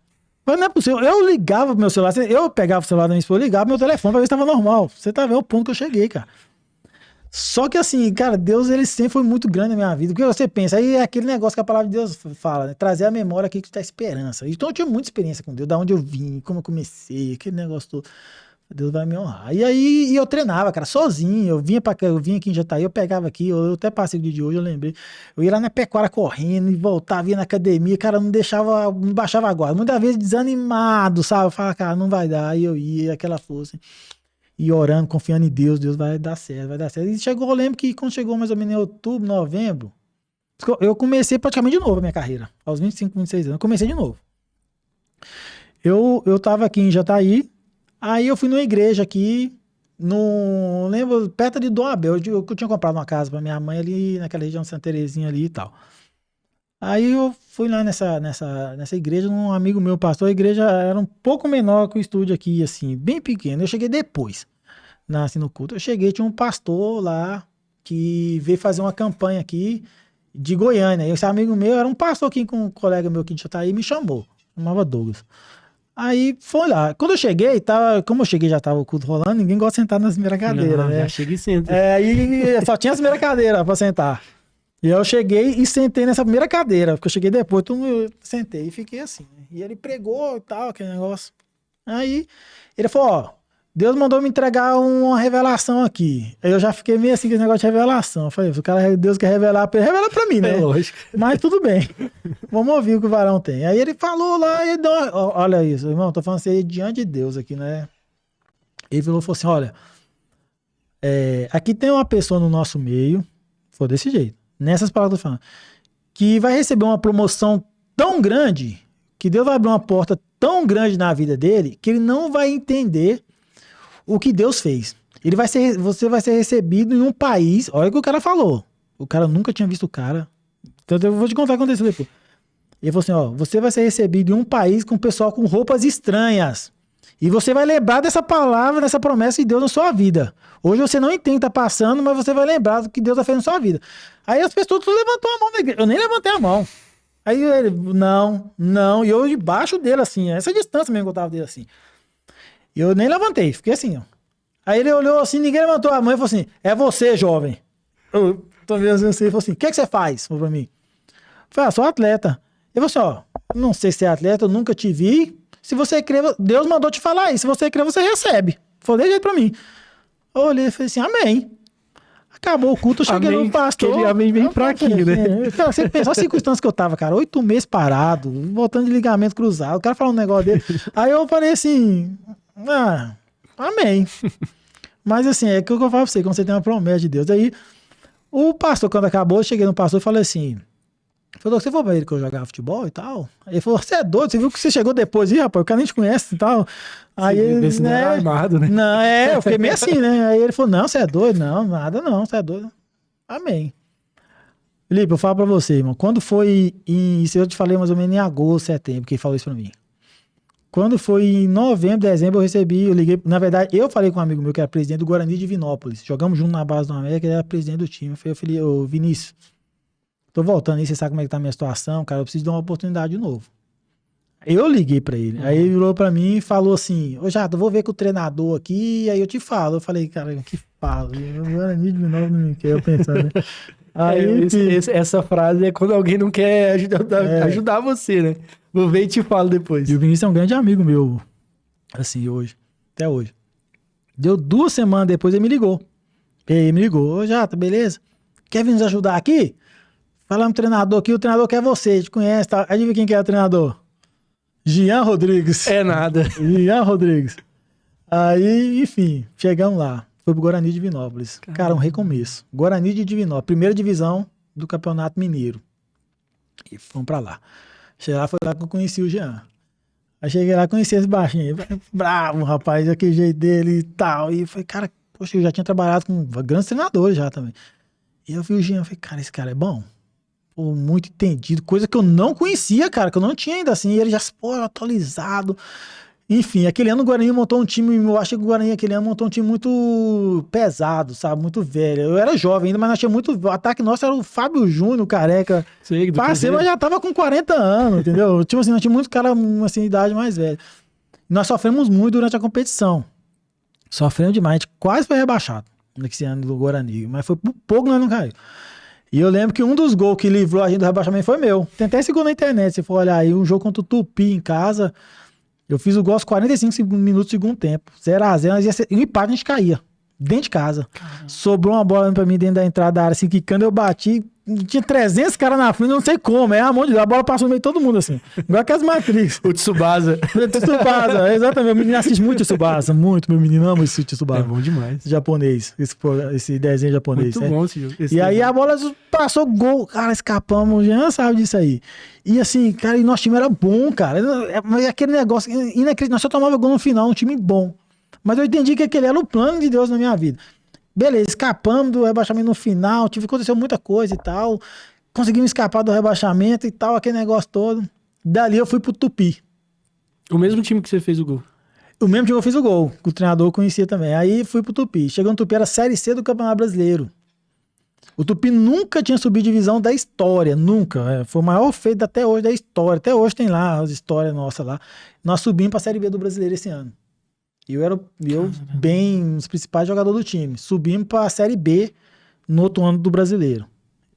Mas não é possível. Eu ligava pro meu celular, eu pegava o celular da minha esposa, ligava pro meu telefone pra ver se tava normal. Você tá vendo o ponto que eu cheguei, cara. Só que assim, cara, Deus, ele sempre foi muito grande na minha vida. Porque você pensa, aí é aquele negócio que a palavra de Deus fala, né? Trazer a memória aqui que tá esperança. Então eu tinha muita experiência com Deus, da onde eu vim, como eu comecei, aquele negócio todo. Deus vai me honrar. E aí eu treinava, cara, sozinho. Eu vinha aqui em Jataí, eu pegava aqui, eu até passei o dia de hoje, eu lembrei. Eu ia lá na pecuária correndo e voltava, ia na academia, cara, não baixava a guarda. Muitas vezes desanimado, sabe? Eu falava, cara, não vai dar. Aí eu ia, aquela força. E orando, confiando em Deus, Deus vai dar certo, vai dar certo. E chegou, eu lembro que quando chegou mais ou menos em outubro, novembro, eu comecei praticamente de novo a minha carreira. Aos 25, 26 anos, eu comecei de novo. Eu tava aqui em Jataí. Aí eu fui numa igreja aqui, lembro, perto de Dom Abel, eu tinha comprado uma casa pra minha mãe ali, naquela região de Santa Terezinha ali e tal. Aí eu fui lá nessa igreja, um amigo meu pastor, a igreja era um pouco menor que o estúdio aqui, assim, bem pequeno. Eu cheguei depois, assim, no culto. Eu cheguei, tinha um pastor lá que veio fazer uma campanha aqui de Goiânia. E esse amigo meu era um pastor aqui com um colega meu aqui de Jataí, me chamava Douglas. Aí foi lá. Quando eu cheguei, como eu cheguei já tava o culto rolando, ninguém gosta de sentar nas primeiras cadeiras, né? Já cheguei e senta. Aí só tinha as primeiras cadeiras pra sentar. E eu cheguei e sentei nessa primeira cadeira, porque eu cheguei depois, eu sentei e fiquei assim. Né? E ele pregou e tal, aquele negócio. Aí ele falou, ó, Deus mandou me entregar uma revelação aqui. Aí eu já fiquei meio assim com esse negócio de revelação. Eu falei, o cara, Deus quer revela pra mim, né? É lógico. Mas tudo bem. Vamos ouvir o que o varão tem. Aí ele falou lá, ele deu olha isso, irmão, tô falando assim, diante de Deus aqui, né? Ele falou assim, olha, aqui tem uma pessoa no nosso meio, foi desse jeito, nessas palavras que eu tô falando, que vai receber uma promoção tão grande, que Deus vai abrir uma porta tão grande na vida dele, que ele não vai entender o que Deus fez. Você vai ser recebido em um país, olha o que o cara falou. O cara nunca tinha visto o cara. Então eu vou te contar o que aconteceu depois. Ele falou assim, ó, você vai ser recebido em um país com pessoal com roupas estranhas. E você vai lembrar dessa palavra, dessa promessa de Deus na sua vida. Hoje você não entende o que tá passando, mas você vai lembrar do que Deus tá fazendo na sua vida. Aí as pessoas tudo levantou a mão na igreja. Eu nem levantei a mão. Aí ele, não. E eu debaixo dele, assim, essa distância mesmo que eu tava dele, assim. E eu nem levantei, fiquei assim, ó. Aí ele olhou assim, ninguém levantou a mão e falou assim, é você, jovem. Eu tô vendo assim, ele falou assim, o que você faz? Falou pra mim. Eu falei, sou atleta. Ele falou assim, ó, não sei se é atleta, eu nunca te vi. Se você crer, Deus mandou te falar isso. Se você crer, você recebe. Falou de jeito pra mim. Eu olhei e falei assim, amém. Acabou o culto, eu cheguei no pastor. Aquele amém bem fraquinho, né? Cara, você pensou as circunstâncias que eu tava, cara. 8 meses parado, voltando de ligamento cruzado. O cara falou um negócio dele. Aí eu falei assim, amém. Mas assim, é aquilo que eu falo pra você, quando você tem uma promessa de Deus. Aí, o pastor, quando acabou, eu cheguei no pastor e falei assim, falou, você foi pra ele que eu jogava futebol e tal? Aí ele falou, você é doido, você viu que você chegou depois aí, rapaz, o cara nem te conhece e tal. Aí ele, não era armado, né? Não, eu fiquei meio assim, né? Aí ele falou, não, você é doido? Não, nada não, você é doido. Amém. Felipe, eu falo pra você, irmão, quando foi isso eu te falei mais ou menos em agosto, setembro, que ele falou isso pra mim. Quando foi em novembro, dezembro, eu liguei, na verdade, eu falei com um amigo meu que era presidente do Guarani de Divinópolis, jogamos junto na base do América, ele era presidente do time, eu falei, ô Vinícius, tô voltando aí, você sabe como é que tá a minha situação, cara, eu preciso de uma oportunidade de novo. Eu liguei pra ele, aí ele virou pra mim e falou assim, ô Jata, eu vou ver com o treinador aqui, aí eu te falo. Eu falei, cara, que falo? O Guarani de novo não me quer, eu pensando, né? Aí, essa frase é quando alguém não quer ajudar você, né? Vou ver e te falo depois. E o Vinícius é um grande amigo meu, assim, hoje, até hoje. Deu 2 semanas depois, ele me ligou. Ô Jata, beleza? Quer vir nos ajudar aqui? Falamos com o treinador aqui, o treinador quer você, te conhece, tá? Adivinha quem que é o treinador? Jean Rodrigues. É nada. Jean Rodrigues. Aí, enfim, chegamos lá. Foi pro Guarani de Divinópolis. Cara, um recomeço. Guarani de Divinópolis, primeira divisão do Campeonato Mineiro. E fomos pra lá. Cheguei lá, foi lá que eu conheci o Jean. Aí cheguei lá, conheci esse baixinho. Bravo, rapaz, aquele jeito dele e tal. E falei, cara, poxa, eu já tinha trabalhado com grandes treinadores já também. E eu vi o Jean, falei, cara, esse cara é bom. Pô, muito entendido, coisa que eu não conhecia, cara, que eu não tinha ainda assim, e ele já, pô, atualizado. Enfim, aquele ano o Guarani montou um time, eu acho que o Guarani aquele ano montou um time muito pesado, sabe, muito velho. Eu era jovem ainda, mas nós tínhamos muito, o ataque nosso era o Fábio Júnior, careca. Sei, parceiro, mas já tava com 40 anos, entendeu? Tipo assim, nós tínhamos muito cara, assim, idade mais velha. Nós sofremos muito durante a competição. Sofremos demais, a gente quase foi rebaixado nesse ano do Guarani, mas foi por pouco nós não caiu. E eu lembro que um dos gols que livrou a gente do rebaixamento foi meu. Tem até esse gol na internet, se for olhar aí, um jogo contra o Tupi em casa. Eu fiz o gol aos 45 minutos do segundo tempo. 0-0, e um empate a gente caía. Dentro de casa. Caramba. Sobrou uma bola pra mim dentro da entrada da área, assim, que quando eu bati, tinha 300 caras na frente, não sei como. É a mão de Deus, a bola passou no meio de todo mundo, assim. Igual aquelas Matrix. O Tsubasa. O Tsubasa, exatamente. Meu menino assiste muito Tsubasa, muito. Meu menino ama esse Tsubasa. É bom demais. Japonês, esse desenho japonês. Muito bom esse jogo. E aí a bola passou gol, cara, escapamos, o Jean sabe disso aí. E assim, cara, e nosso time era bom, cara. Aquele negócio inacreditável. Nós só tomava gol no final, um time bom. Mas eu entendi que aquele era o plano de Deus na minha vida. Beleza, escapamos do rebaixamento no final, aconteceu muita coisa e tal. Conseguimos escapar do rebaixamento e tal, aquele negócio todo. Dali eu fui pro Tupi. O mesmo time que você fez o gol? O mesmo time que eu fiz o gol, que o treinador conhecia também. Aí fui pro Tupi. Chegou no Tupi, era a Série C do Campeonato Brasileiro. O Tupi nunca tinha subido divisão da história, nunca. Foi o maior feito até hoje da história. Até hoje tem lá as histórias nossas lá. Nós subimos pra Série B do Brasileiro esse ano. E eu era bem um dos principais jogadores do time. Subimos pra Série B no outro ano do Brasileiro.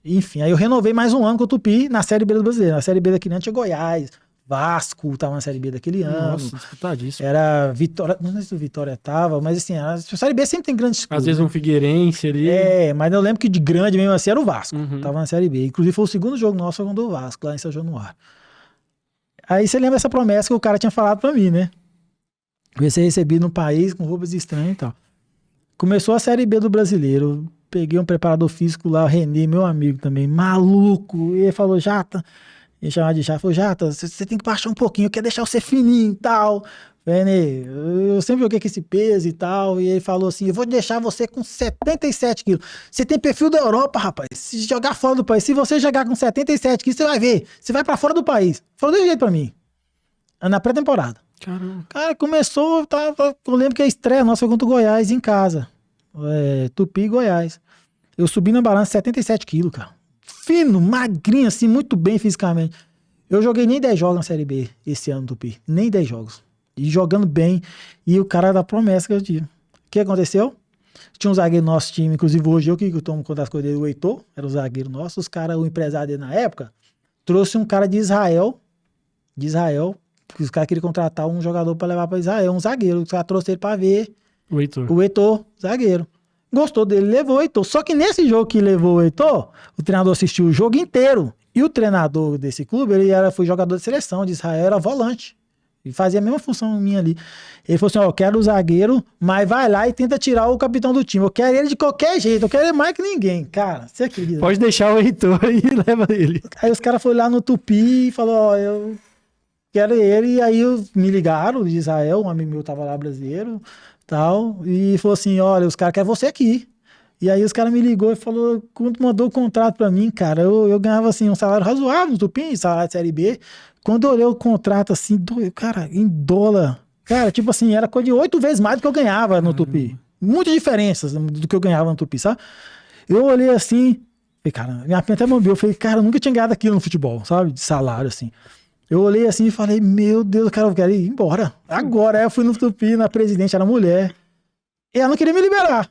Enfim, aí eu renovei mais um ano com o Tupi na Série B do Brasileiro. Na Série B daquele ano tinha Goiás, Vasco tava na Série B daquele ano. Nossa, disputadíssimo. Era Vitória, não sei se o Vitória tava, mas assim, a Série B sempre tem grandes clubes. Às vezes um Figueirense ali. Mas eu lembro que de grande mesmo assim era o Vasco. Tava na Série B. Inclusive foi o segundo jogo nosso, foi contra o Vasco, lá em São Januário. Aí você lembra dessa promessa que o cara tinha falado pra mim, né? Ia ser recebido no país com roupas estranhas e tal. Começou a Série B do Brasileiro. Peguei um preparador físico lá, o Renê, meu amigo também, maluco. E ele falou, Jata, ele chamava de Jata, falou, Jata, você tem que baixar um pouquinho, eu quero deixar você fininho e tal. Renê, eu sempre joguei com esse peso e tal. E ele falou assim, eu vou deixar você com 77 quilos. Você tem perfil da Europa, rapaz. Se jogar fora do país, se você jogar com 77 quilos, você vai ver. Você vai pra fora do país. Falou desse jeito pra mim. Na pré-temporada. Caramba. Cara, começou, eu lembro que a estreia nossa foi contra o Goiás em casa. Tupi e Goiás. Eu subi na balança 77 quilos, cara. Fino, magrinho, assim, muito bem fisicamente. Eu joguei nem 10 jogos na Série B esse ano, Tupi. Nem 10 jogos. E jogando bem. E o cara da promessa que eu tive. O que aconteceu? Tinha um zagueiro no nosso time, inclusive hoje eu que tomo conta das coisas dele, o Heitor, era o zagueiro nosso. Os caras, o empresário dele na época, trouxe um cara de Israel, porque os caras queriam contratar um jogador para levar para Israel, um zagueiro. Os caras trouxeram ele para ver o Heitor, zagueiro. Gostou dele, levou o Heitor. Só que nesse jogo que levou o Heitor, o treinador assistiu o jogo inteiro. E o treinador desse clube, foi jogador de seleção de Israel, era volante. E fazia a mesma função minha ali. Ele falou assim, eu quero o zagueiro, mas vai lá e tenta tirar o capitão do time. Eu quero ele de qualquer jeito, eu quero ele mais que ninguém. Cara, você acredita? Pode deixar o Heitor e leva ele. Aí os caras foram lá no Tupi e falaram, eu quero ele. E aí me ligaram de Israel, um amigo meu tava lá, brasileiro, tal. E falou assim, olha, os caras querem você aqui. E aí os caras me ligou e falou, quando mandou o contrato pra mim, cara, eu ganhava assim um salário razoável no Tupi, salário de Série B. Quando eu olhei o contrato assim, cara, em dólar, cara, tipo assim, era coisa de 8 vezes mais do que eu ganhava no Tupi. Muitas diferenças do que eu ganhava no Tupi, sabe? Eu olhei assim, falei, cara, minha pena até moviu, eu falei, cara, eu nunca tinha ganhado aquilo no futebol, sabe? De salário, assim. Eu olhei assim e falei, meu Deus, cara, eu quero ir embora. Agora, aí eu fui no Tupi, na presidente, era mulher. E ela não queria me liberar.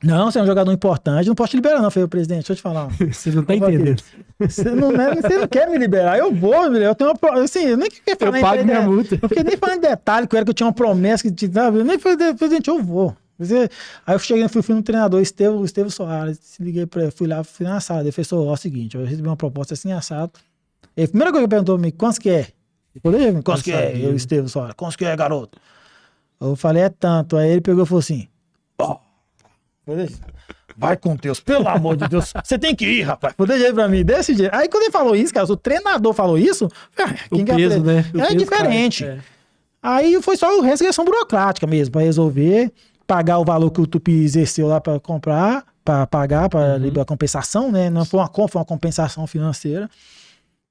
Não, você é um jogador importante, não posso te liberar não. Eu falei, presidente, deixa eu te falar. Você não tá entendendo. Você não quer me liberar, eu vou, eu tenho uma assim, eu nem queria falar. Eu pago minha multa. Eu fiquei nem falando em detalhe, que eu tinha uma promessa que te dava, eu nem falei, presidente, eu vou. Aí eu cheguei, fui no treinador, Estevam Soares, liguei pra ele, fui na sala, ele fez, ó, o seguinte, eu recebi uma proposta assim, assado. E a primeira coisa que ele perguntou pra mim, quanto que é? Eu falei, quanto que é? Eu, Estevam Soares, quanto que é, garoto? Eu falei, é tanto. Aí ele pegou e falou assim, ó. Vai com Deus, pelo amor de Deus. Você tem que ir, rapaz. Vou deixar pra mim, desse jeito. Aí quando ele falou isso, cara, se o treinador falou isso, quem o peso, né? É diferente. Aí foi só o resto, questão burocrática mesmo, pra resolver, pagar o valor que o Tupi exerceu lá pra comprar, pra pagar, pra liberar a compensação, né? Não foi uma compra, foi uma compensação financeira.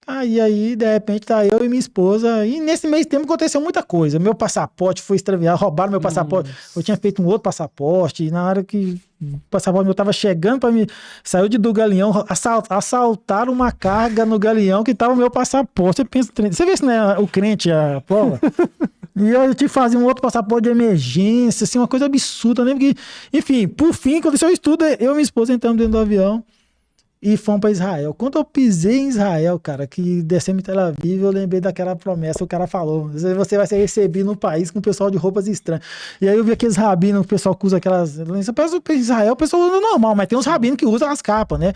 Aí, de repente, tá eu e minha esposa. E nesse meio tempo aconteceu muita coisa. Meu passaporte foi extraviado, roubaram meu passaporte. Eu tinha feito um outro passaporte. E na hora que o passaporte meu tava chegando pra mim, saiu do Galeão, assaltaram uma carga no Galeão que tava o meu passaporte. Você pensa, você vê se não é o crente a prova? E eu tive que fazer um outro passaporte de emergência, assim, uma coisa absurda. Eu lembro que, enfim, por fim, aconteceu isso tudo. Eu e minha esposa entramos dentro do avião. E fomos para Israel. Quando eu pisei em Israel, cara, que descemos em Tel Aviv, eu lembrei daquela promessa que o cara falou. Você vai ser recebido no país com o pessoal de roupas estranhas. E aí eu vi aqueles rabinos, o pessoal que usa aquelas... Em Israel o pessoal usa normal, mas tem uns rabinos que usam as capas, né?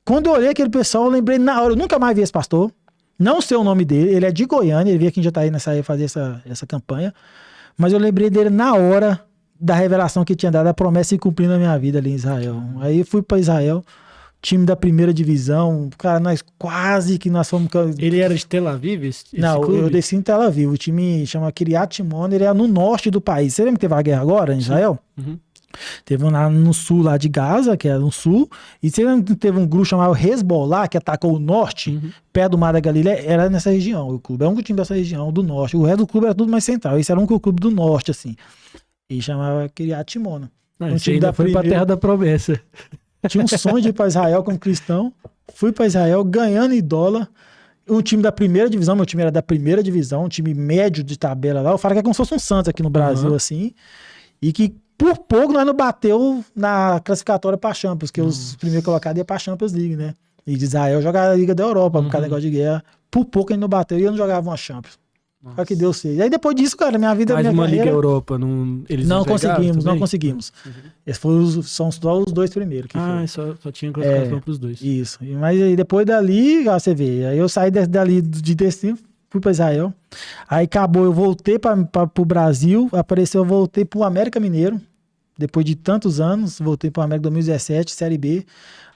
Quando eu olhei aquele pessoal, eu lembrei na hora. Eu nunca mais vi esse pastor. Não sei o nome dele. Ele é de Goiânia. Ele veio aqui em Jataí fazer essa campanha. Mas eu lembrei dele na hora da revelação que tinha dado, a promessa se cumprir na minha vida ali em Israel. Aí eu fui para Israel. Time da primeira divisão, cara, nós fomos... Ele era de Tel Aviv? Não, clube? Eu desci em Tel Aviv, o time chama Kiryat Shimon, ele é no norte do país. Você lembra que teve a guerra agora em Israel? Teve um lá no sul, lá de Gaza, que era no sul, e você lembra que teve um grupo chamado Hezbollah, que atacou o norte, perto do Mar da Galileia, era nessa região, o clube, é um time dessa região, do norte. O resto do clube era tudo mais central, esse era um clube do norte, assim, e chamava Kiryat Shimon. Um time ainda foi pra terra da promessa. Tinha um sonho de ir para Israel como cristão. Fui para Israel ganhando em dólar. Um time da primeira divisão, meu time era da primeira divisão, um time médio de tabela lá. Eu falo que é como se fosse um Santos aqui no Brasil, assim. E que por pouco nós não bateu na classificatória para Champions, que os primeiros colocados iam para Champions League, né? E de Israel jogava a Liga da Europa, por causa do negócio de guerra. Por pouco ele não bateu e eu não jogava uma Champions. Olha que Deus seja. Aí depois disso, cara, minha vida... Mais minha uma carreira, Liga Europa, eles não conseguimos. Esses são só os dois primeiros. Só tinha classificação pros dois. Isso. Mas aí depois dali, você vê, aí eu saí dali de destino, fui para Israel. Aí acabou, eu voltei para o Brasil, apareceu, eu voltei para o América Mineiro. Depois de tantos anos, voltei para o América 2017, Série B.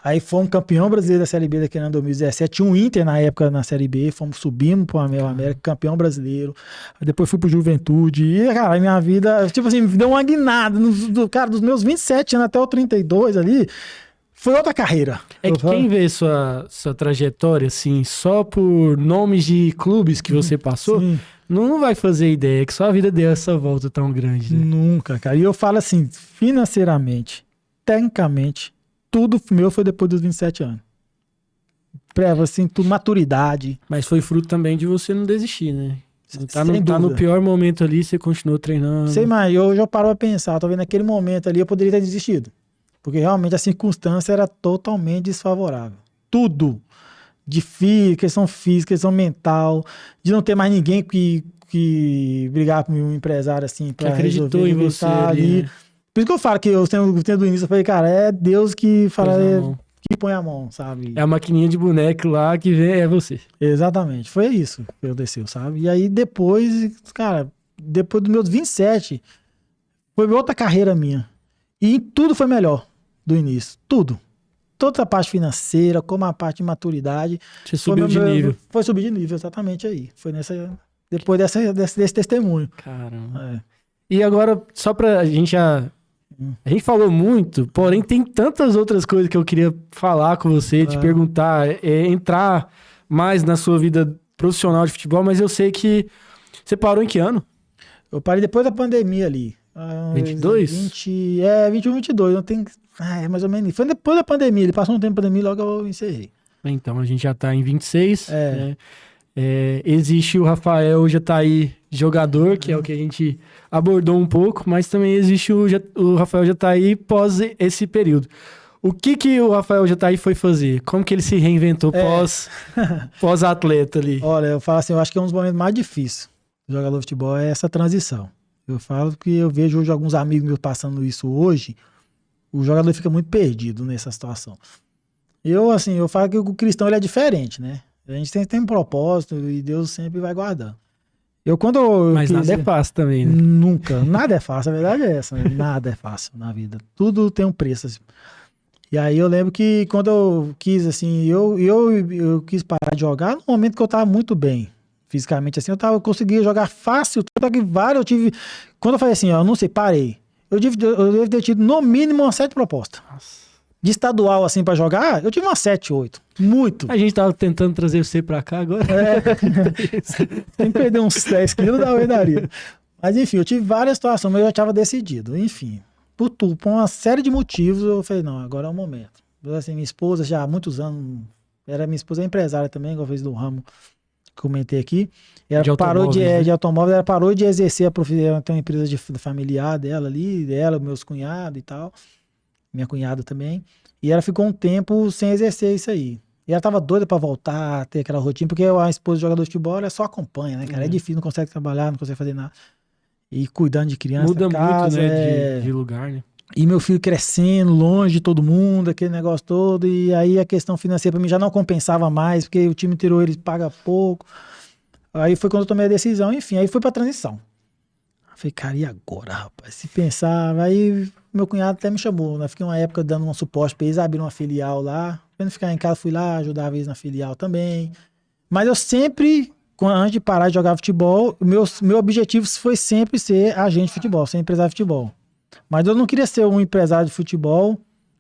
Aí fomos campeão brasileiro da Série B daquele ano 2017. Tinha um Inter na época na Série B. Fomos subindo para o América, campeão brasileiro. Depois fui pro Juventude. E, cara, a minha vida, tipo assim, deu uma guinada. Cara, dos meus 27 anos até os 32 ali, Foi outra carreira. É que quem vê sua trajetória, assim, só por nomes de clubes que você passou, Sim. não vai fazer ideia que sua vida deu essa volta tão grande, né? Nunca, cara. E eu falo assim, financeiramente, tecnicamente, tudo meu foi depois dos 27 anos. Preva, assim, tudo, maturidade. Mas foi fruto também de você não desistir, né? Tá no dúvida. pior momento ali, você continuou treinando. Sei mais, eu já paro a pensar, talvez naquele momento ali eu poderia ter desistido. Porque realmente a circunstância era totalmente desfavorável. Tudo. Questão física, questão mental, de não ter mais ninguém que brigar com um empresário assim que acreditou em você ali. Né? Por isso que eu falo que eu tenho do início, eu falei, cara, é Deus que fala, que põe a mão, sabe? É a maquininha de boneco lá que vem, é você. Exatamente, foi isso que aconteceu, sabe? E aí depois, cara, depois dos meus 27, foi outra carreira minha. E em tudo foi melhor do início, tudo. Toda a parte financeira, como a parte de maturidade. Você subiu de nível. Foi subir de nível, exatamente aí. Foi depois desse testemunho. Caramba. É. E agora, só pra gente já... A gente falou muito, porém tem tantas outras coisas que eu queria falar com você, te perguntar, entrar mais na sua vida profissional de futebol, mas eu sei que você parou em que ano? Eu parei depois da pandemia ali. 22? 21, 22. Não tem... mais ou menos. Foi depois da pandemia. Ele passou um tempo da pandemia e logo eu encerrei. Então, a gente já tá em 26. Né? Existe o Rafael, já tá aí jogador, que é o que a gente abordou um pouco, mas também existe o Rafael já tá aí pós esse período. O que o Rafael já tá aí foi fazer? Como que ele se reinventou pós atleta ali? Olha, eu falo assim, eu acho que é um dos momentos mais difíceis do jogador de futebol é essa transição. Eu falo que eu vejo hoje alguns amigos meus passando isso hoje, o jogador fica muito perdido nessa situação. Eu falo que o cristão ele é diferente, né? A gente tem um propósito e Deus sempre vai guardando. Mas nada é fácil também, né? Nunca. Nada é fácil, a verdade é essa. Nada é fácil na vida. Tudo tem um preço, assim. E aí eu lembro que quando eu quis, assim, eu quis parar de jogar no momento que eu tava muito bem. Fisicamente, assim, eu conseguia jogar fácil. Quando eu falei assim, ó, não sei, parei. Eu devo ter tido no mínimo umas 7 propostas. Nossa. De estadual, assim, pra jogar, eu tive umas 7, 8. Muito. A gente tava tentando trazer você pra cá agora. Tem que perder uns 10 quilos da daria. Mas enfim, eu tive várias situações, mas eu já estava decidido. Enfim, por uma série de motivos, eu falei, não, agora é o momento. Assim, minha esposa já há muitos anos, minha esposa é empresária também, igual fez do ramo que comentei aqui. Ela parou de automóvel, ela parou de exercer a profissão, ela tem uma empresa familiar dela ali, meus cunhados e tal. Minha cunhada também, e ela ficou um tempo sem exercer isso aí. E ela tava doida pra voltar, ter aquela rotina, porque a esposa de jogador de futebol, ela só acompanha, né, cara? É difícil, não consegue trabalhar, não consegue fazer nada. E cuidando de criança, muda casa, muito, né, de lugar, né? E meu filho crescendo, longe de todo mundo, aquele negócio todo, e aí a questão financeira pra mim já não compensava mais, porque o time interior ele paga pouco. Aí foi quando eu tomei a decisão, enfim, aí fui pra transição. Falei, cara, e agora, rapaz? Se pensar, aí meu cunhado até me chamou, né? Fiquei uma época dando um suporte pra eles, abriram uma filial lá. Pra não ficar em casa, fui lá, ajudava eles na filial também. Mas eu sempre, antes de parar de jogar futebol, meu objetivo foi sempre ser agente de futebol, ser empresário de futebol. Mas eu não queria ser um empresário de futebol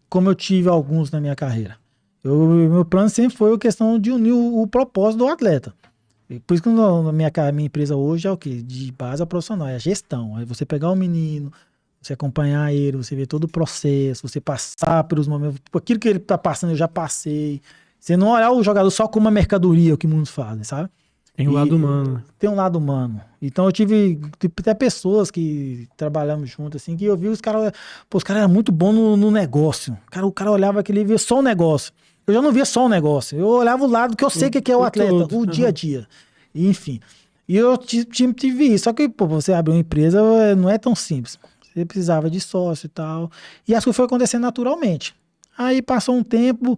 como eu tive alguns na minha carreira. Meu plano sempre foi a questão de unir o propósito do atleta. Por isso que minha empresa hoje é o quê? De base a profissional, é a gestão. É você pegar um menino, você acompanhar ele, você ver todo o processo, você passar pelos momentos. Aquilo que ele tá passando, eu já passei. Você não olhar o jogador só como uma mercadoria, o que muitos fazem, sabe? Tem um lado humano. Tem um lado humano. Então eu tive até pessoas que trabalhamos juntos, assim, que eu vi os caras eram muito bons no negócio. O cara olhava aquele e via só o negócio. Eu já não via só o negócio. Eu olhava o lado que eu sei que é o atleta, o dia a dia. Enfim. E eu tive isso. Só que, você abrir uma empresa não é tão simples. Você precisava de sócio e tal. E as coisas foram acontecendo naturalmente. Aí passou um tempo,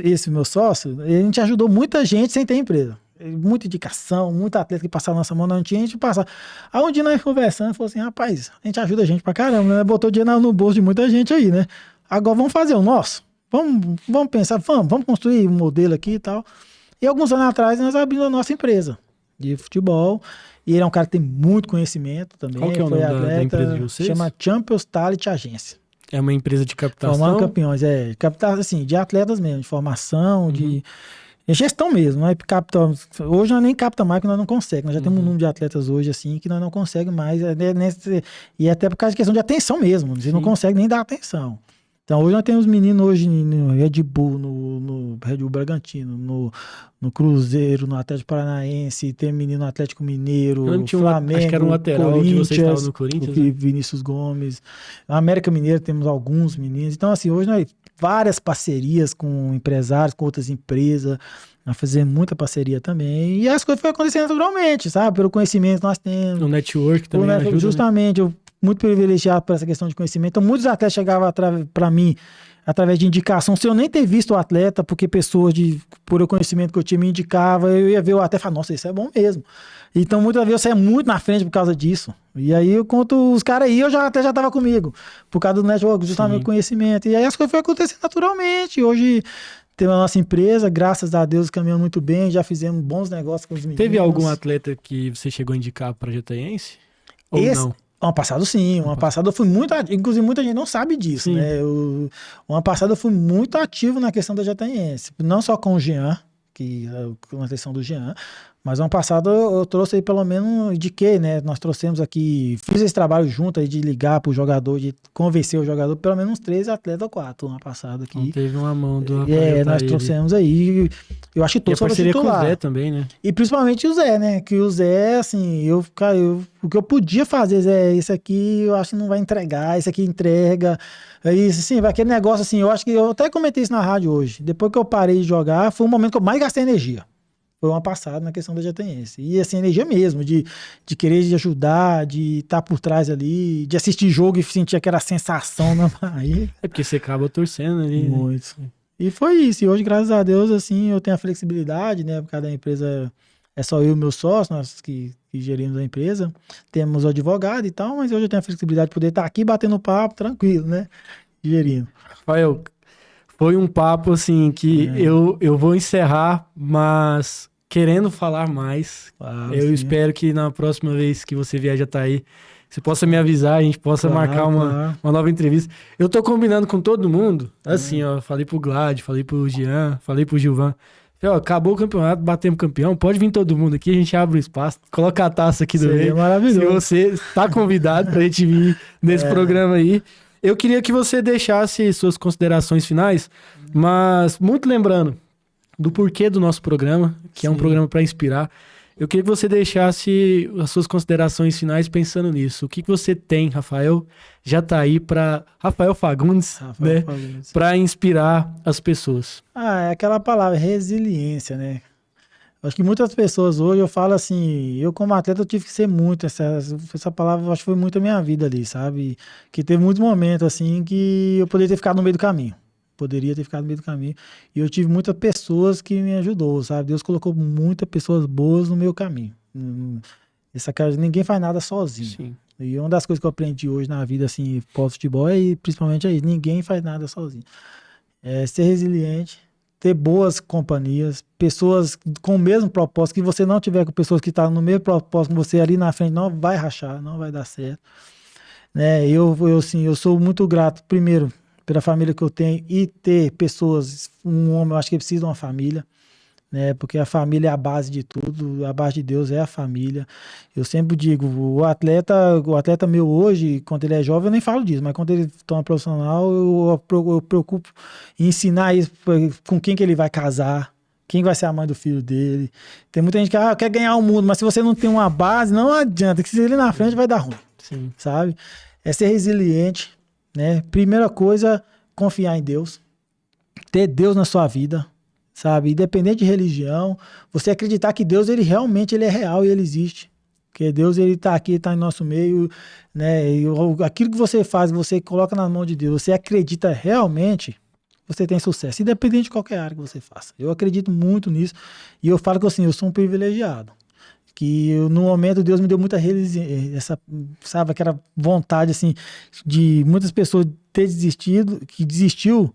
esse meu sócio, a gente ajudou muita gente sem ter empresa. Muita indicação, muito atleta que passava na nossa mão, não tinha, a gente passava. Aí um dia nós conversando, falou assim, rapaz, a gente ajuda a gente pra caramba, né? Botou dinheiro no bolso de muita gente aí, né? Agora vamos fazer o nosso. Vamos pensar, vamos construir um modelo aqui e tal. E alguns anos atrás nós abrimos a nossa empresa de futebol. E ele é um cara que tem muito conhecimento também. Qual que é o nome da empresa de vocês? Chama Champions Talent Agência. É uma empresa de captação? Formando campeões, captar, assim, de atletas mesmo, de formação, de gestão mesmo, não é capital. Hoje nós nem capta mais, porque nós não conseguimos. Nós já temos um número de atletas hoje, assim, que nós não conseguimos mais. E até por causa de questão de atenção mesmo. Você não consegue nem dar atenção. Então, hoje nós temos meninos hoje no Red Bull, no Red Bull Bragantino, no Cruzeiro, no Atlético Paranaense, tem menino no Atlético Mineiro, Flamengo, acho que era um lateral que você estava no Corinthians, né? Vinícius Gomes. Na América Mineira temos alguns meninos. Então, assim, hoje nós várias parcerias com empresários, com outras empresas, nós fazemos muita parceria também. E as coisas foram acontecendo naturalmente, sabe? Pelo conhecimento que nós temos. O network também ajuda. Justamente, né? Eu muito privilegiado por essa questão de conhecimento. Então, muitos atletas chegavam para mim através de indicação, sem eu nem ter visto o atleta, porque pessoas por o conhecimento que eu tinha me indicava, eu ia ver o atleta e falar, nossa, isso é bom mesmo. Então, muitas vezes eu saía muito na frente por causa disso. E aí, eu conto os caras aí, eu até já estava comigo, por causa do network, justamente o conhecimento. E aí, as coisas foram acontecendo naturalmente. Hoje, temos a nossa empresa, graças a Deus, caminhando muito bem, já fizemos bons negócios com os meninos. Teve algum atleta que você chegou a indicar para Jataiense? Ou não? Ano passado, sim. Ano passado eu fui muito ativo. Inclusive, muita gente não sabe disso, sim, né? Ano passado eu fui muito ativo na questão da Jataiense. Não só com o Jean, com a questão do Jean, mas ano passado eu trouxe aí pelo menos indiquei, né? Nós trouxemos aqui, fiz esse trabalho junto aí de ligar pro jogador, de convencer o jogador, pelo menos uns 3 atletas ou 4 ano passado aqui. Então, teve uma mão do nós trouxemos aí. Eu acho que todos foram titulares. Com o Zé também, né? E principalmente o Zé, né? Que o Zé, assim, o que eu podia fazer, Zé, esse aqui eu acho que não vai entregar, esse aqui entrega. Aí, assim, vai aquele negócio assim, eu acho que eu até comentei isso na rádio hoje. Depois que eu parei de jogar, foi o momento que eu mais gastei energia. Foi um ano passado na questão da Jataiense. E assim, energia mesmo, de querer de ajudar, de estar por trás ali, de assistir jogo e sentir aquela sensação na Bahia. É porque você acaba torcendo ali. Muito. Né? E foi isso. E hoje, graças a Deus, assim, eu tenho a flexibilidade, né? Por causa da empresa, é só eu e meu sócio, nós que gerimos a empresa. Temos o advogado e tal, mas hoje eu tenho a flexibilidade de poder estar aqui batendo papo, tranquilo, né? Gerindo. Rafael, foi um papo, assim, que eu vou encerrar, mas querendo falar mais. Claro, eu espero que na próxima vez que você vier já tá aí, você possa me avisar, a gente possa marcar uma nova entrevista. Eu tô combinando com todo mundo, assim, ó, falei pro Glad, falei pro Jean, falei pro Gilvan. Falei, ó, acabou o campeonato, batemos campeão, pode vir todo mundo aqui, a gente abre o espaço, coloca a taça aqui do meio. É maravilhoso. Se você tá convidado pra gente vir nesse programa aí. Eu queria que você deixasse suas considerações finais, mas muito lembrando do porquê do nosso programa, que é um programa para inspirar. Eu queria que você deixasse as suas considerações finais pensando nisso. O que você tem, Rafael, já tá aí para Rafael Fagundes, né? Para inspirar as pessoas. É aquela palavra, resiliência, né? Acho que muitas pessoas hoje, eu falo assim, eu como atleta eu tive que ser muito, essa palavra acho que foi muito a minha vida ali, sabe? Que teve muitos momentos assim que eu poderia ter ficado no meio do caminho. E eu tive muitas pessoas que me ajudou, sabe? Deus colocou muitas pessoas boas no meu caminho. Ninguém faz nada sozinho. Sim. E uma das coisas que eu aprendi hoje na vida, assim, pós-futebol, principalmente é isso, ninguém faz nada sozinho. Ser resiliente, ter boas companhias, pessoas com o mesmo propósito, que você não tiver com pessoas que estão no mesmo propósito com você ali na frente, não vai rachar, não vai dar certo. Né? Eu sou muito grato, primeiro, pela família que eu tenho e ter pessoas, um homem, eu acho que precisa de uma família, né? Porque a família é a base de tudo, a base de Deus é a família. Eu sempre digo, o atleta meu hoje, quando ele é jovem, eu nem falo disso, mas quando ele torna profissional, eu preocupo em ensinar isso, com quem que ele vai casar, quem vai ser a mãe do filho dele. Tem muita gente que quer ganhar o mundo, mas se você não tem uma base, não adianta, que se ele na frente vai dar ruim. Sim. Sabe? É ser resiliente, né? Primeira coisa, confiar em Deus, ter Deus na sua vida, sabe? Independente de religião, você acreditar que Deus, ele realmente ele é real e ele existe. Porque Deus, ele tá aqui, tá em nosso meio, né? E aquilo que você faz, você coloca na mão de Deus, você acredita realmente, você tem sucesso, independente de qualquer área que você faça. Eu acredito muito nisso e eu falo que assim, eu sou um privilegiado. Que no momento Deus me deu muita sabe, aquela vontade assim, de muitas pessoas ter desistido, que desistiu,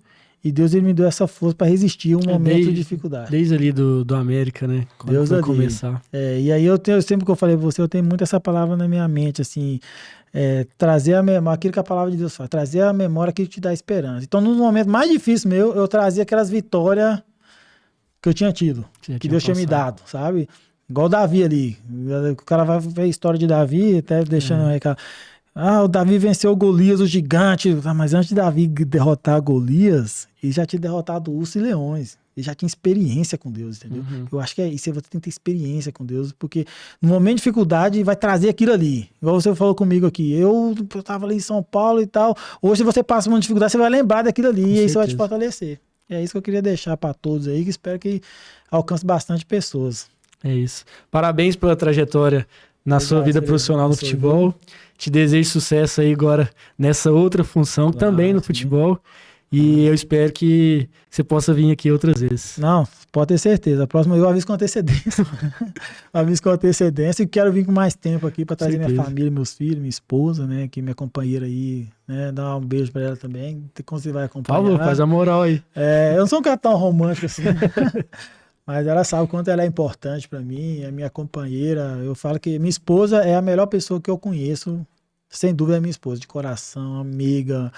E Deus ele me deu essa força para resistir um momento de dificuldade. Desde ali do América, né? Quando Deus vai começar. E aí sempre que eu falei pra você, eu tenho muito essa palavra na minha mente, assim, trazer a memória, aquilo que a palavra de Deus fala, trazer a memória que te dá esperança. Então, no momento mais difícil meu, eu trazia aquelas vitórias que eu tinha tido, que Deus tinha me dado, sabe? Igual o Davi ali. O cara vai ver a história de Davi, até deixando aí, cara. O Davi venceu Golias, o gigante. Mas antes de Davi derrotar Golias, ele já tinha derrotado ursos e leões. Ele já tinha experiência com Deus, entendeu? Eu acho que é isso, você tem que ter experiência com Deus, porque no momento de dificuldade vai trazer aquilo ali. Igual você falou comigo aqui, eu tava ali em São Paulo e tal. Hoje, se você passa uma dificuldade, você vai lembrar daquilo ali e aí você vai te fortalecer. É isso que eu queria deixar para todos aí, que espero que alcance bastante pessoas. É isso. Parabéns pela trajetória na sua vida profissional no futebol. Te desejo sucesso aí agora nessa outra função, também no futebol. E eu espero que você possa vir aqui outras vezes. Não, pode ter certeza. A próxima eu aviso com antecedência. Aviso com antecedência e quero vir com mais tempo aqui para trazer minha família, meus filhos, minha esposa, né? Que minha companheira aí, né? Dar um beijo para ela também. Como você vai acompanhar. Falou, faz a moral aí. Eu não sou um cara tão romântico assim. Mas ela sabe o quanto ela é importante para mim, é minha companheira. Eu falo que minha esposa é a melhor pessoa que eu conheço, sem dúvida é minha esposa, de coração, amiga,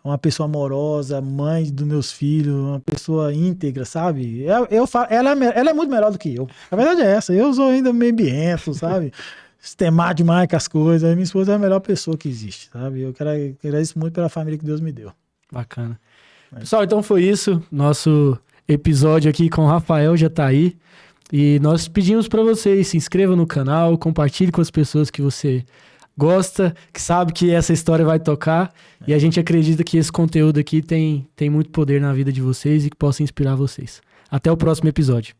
uma pessoa amorosa, mãe dos meus filhos, uma pessoa íntegra, sabe? Eu falo, ela é muito melhor do que eu. A verdade é essa, eu sou ainda meio ambiento, sabe? Sistemar demais com as coisas. Minha esposa é a melhor pessoa que existe, sabe? Eu agradeço muito pela família que Deus me deu. Bacana. Pessoal, então foi isso. Nosso episódio aqui com o Rafael já tá aí. E nós pedimos para vocês, se inscrevam no canal, compartilhe com as pessoas que você gosta, que sabe que essa história vai tocar. E a gente acredita que esse conteúdo aqui tem muito poder na vida de vocês e que possa inspirar vocês. Até o próximo episódio.